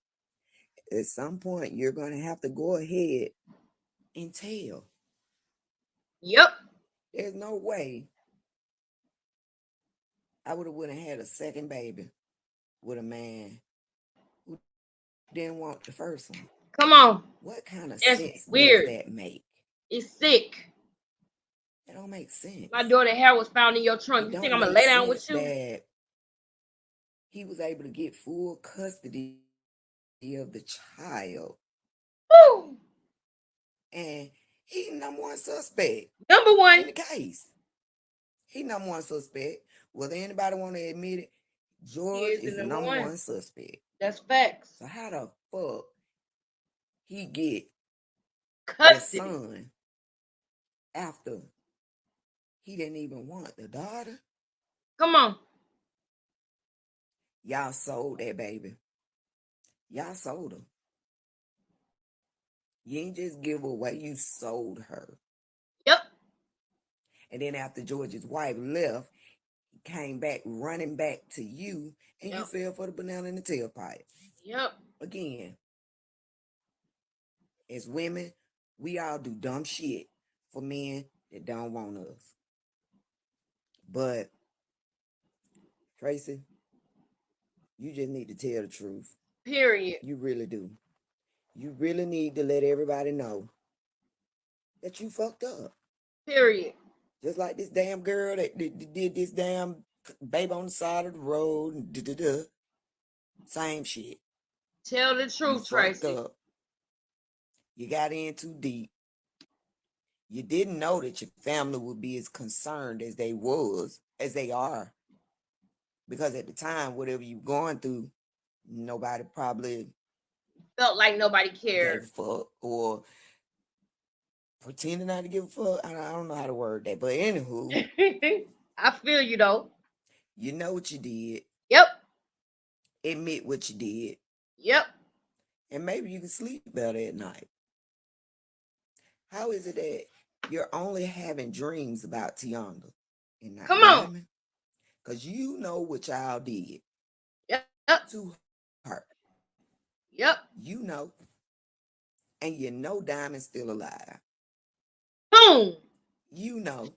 At some point, you're going to have to go ahead and tell. Yep. There's no way I would have had a second baby with a man who didn't want the first one. Come on. What kind of That's sense weird. does that make? It's sick. It don't make sense. My daughter's hair was found in your trunk. It You think don't I'm gonna make lay down with sense you? that he was able to get full custody of the child. Woo. And he number one suspect. Number one. In the case. He number one suspect. Whether anybody want to admit it, George is the number one suspect. That's facts. So how the fuck he get Custody. the son after he didn't even want the daughter? Come on. Y'all sold that baby. Y'all sold her. You ain't just give away, you sold her. Yep. And then after George's wife left, he came back running back to you, and you fell for the banana in the tailpipe. Yep. Again, as women, we all do dumb shit for men that don't want us. But, Tracy, you just need to tell the truth. Period. You really do. You really need to let everybody know that you fucked up. Period. Just like this damn girl that did this damn baby on the side of the road and same shit. Tell the truth, Tracy. Up. You got in too deep. You didn't know that your family would be as concerned as they are. Because at the time, whatever you're going through, nobody probably felt like nobody cared. Gave a fuck or pretending not to give a fuck. I don't know how to word that. But anywho. I feel you though. You know what you did. Yep. Admit what you did. Yep. And maybe you can sleep better at night. How is it that you're only having dreams about Tionda and not Diamond? Because you know what y'all did. Yep. To her. Yep. You know. And you know Diamond's still alive. Boom. You know.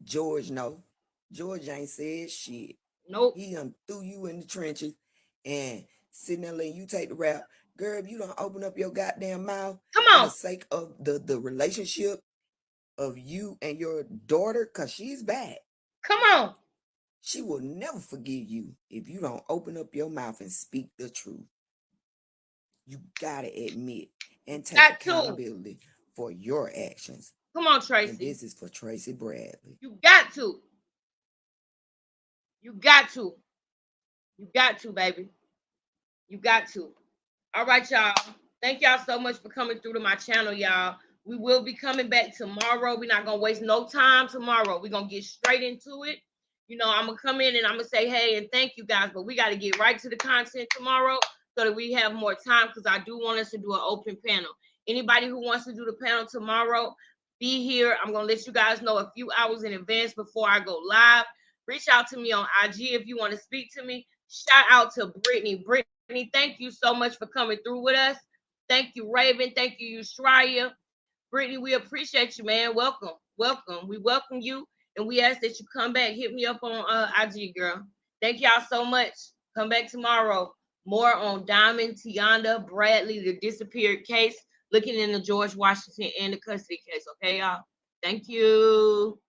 George know. George ain't said shit. Nope. He done threw you in the trenches and sitting there letting you take the rap. Girl, if you don't open up your goddamn mouth for the sake of the relationship of you and your daughter, because she's back. Come on. She will never forgive you if you don't open up your mouth and speak the truth. You gotta admit and take accountability for your actions. Come on, Tracy. And this is for Tracy Bradley. You got to. You got to. You got to, baby. You got to. All right, y'all. Thank y'all so much for coming through to my channel, y'all. We will be coming back tomorrow. We're not gonna waste no time tomorrow. We're gonna get straight into it. You know, I'm gonna come in and I'm gonna say hey and thank you guys, but we got to get right to the content tomorrow so that we have more time, because I do want us to do an open panel. Anybody who wants to do the panel tomorrow, be here. I'm gonna let you guys know a few hours in advance before I go live. Reach out to me on IG if you want to speak to me. Shout out to Brittany. Brittany, thank you so much for coming through with us. Thank you, Raven. Thank you, Yushraya. Brittany, we appreciate you, man. Welcome. Welcome. We welcome you, and we ask that you come back. Hit me up on IG, girl. Thank y'all so much. Come back tomorrow. More on Diamond, Tionda, Bradley, the disappeared case, looking into George Washington and the custody case. Okay, y'all? Thank you.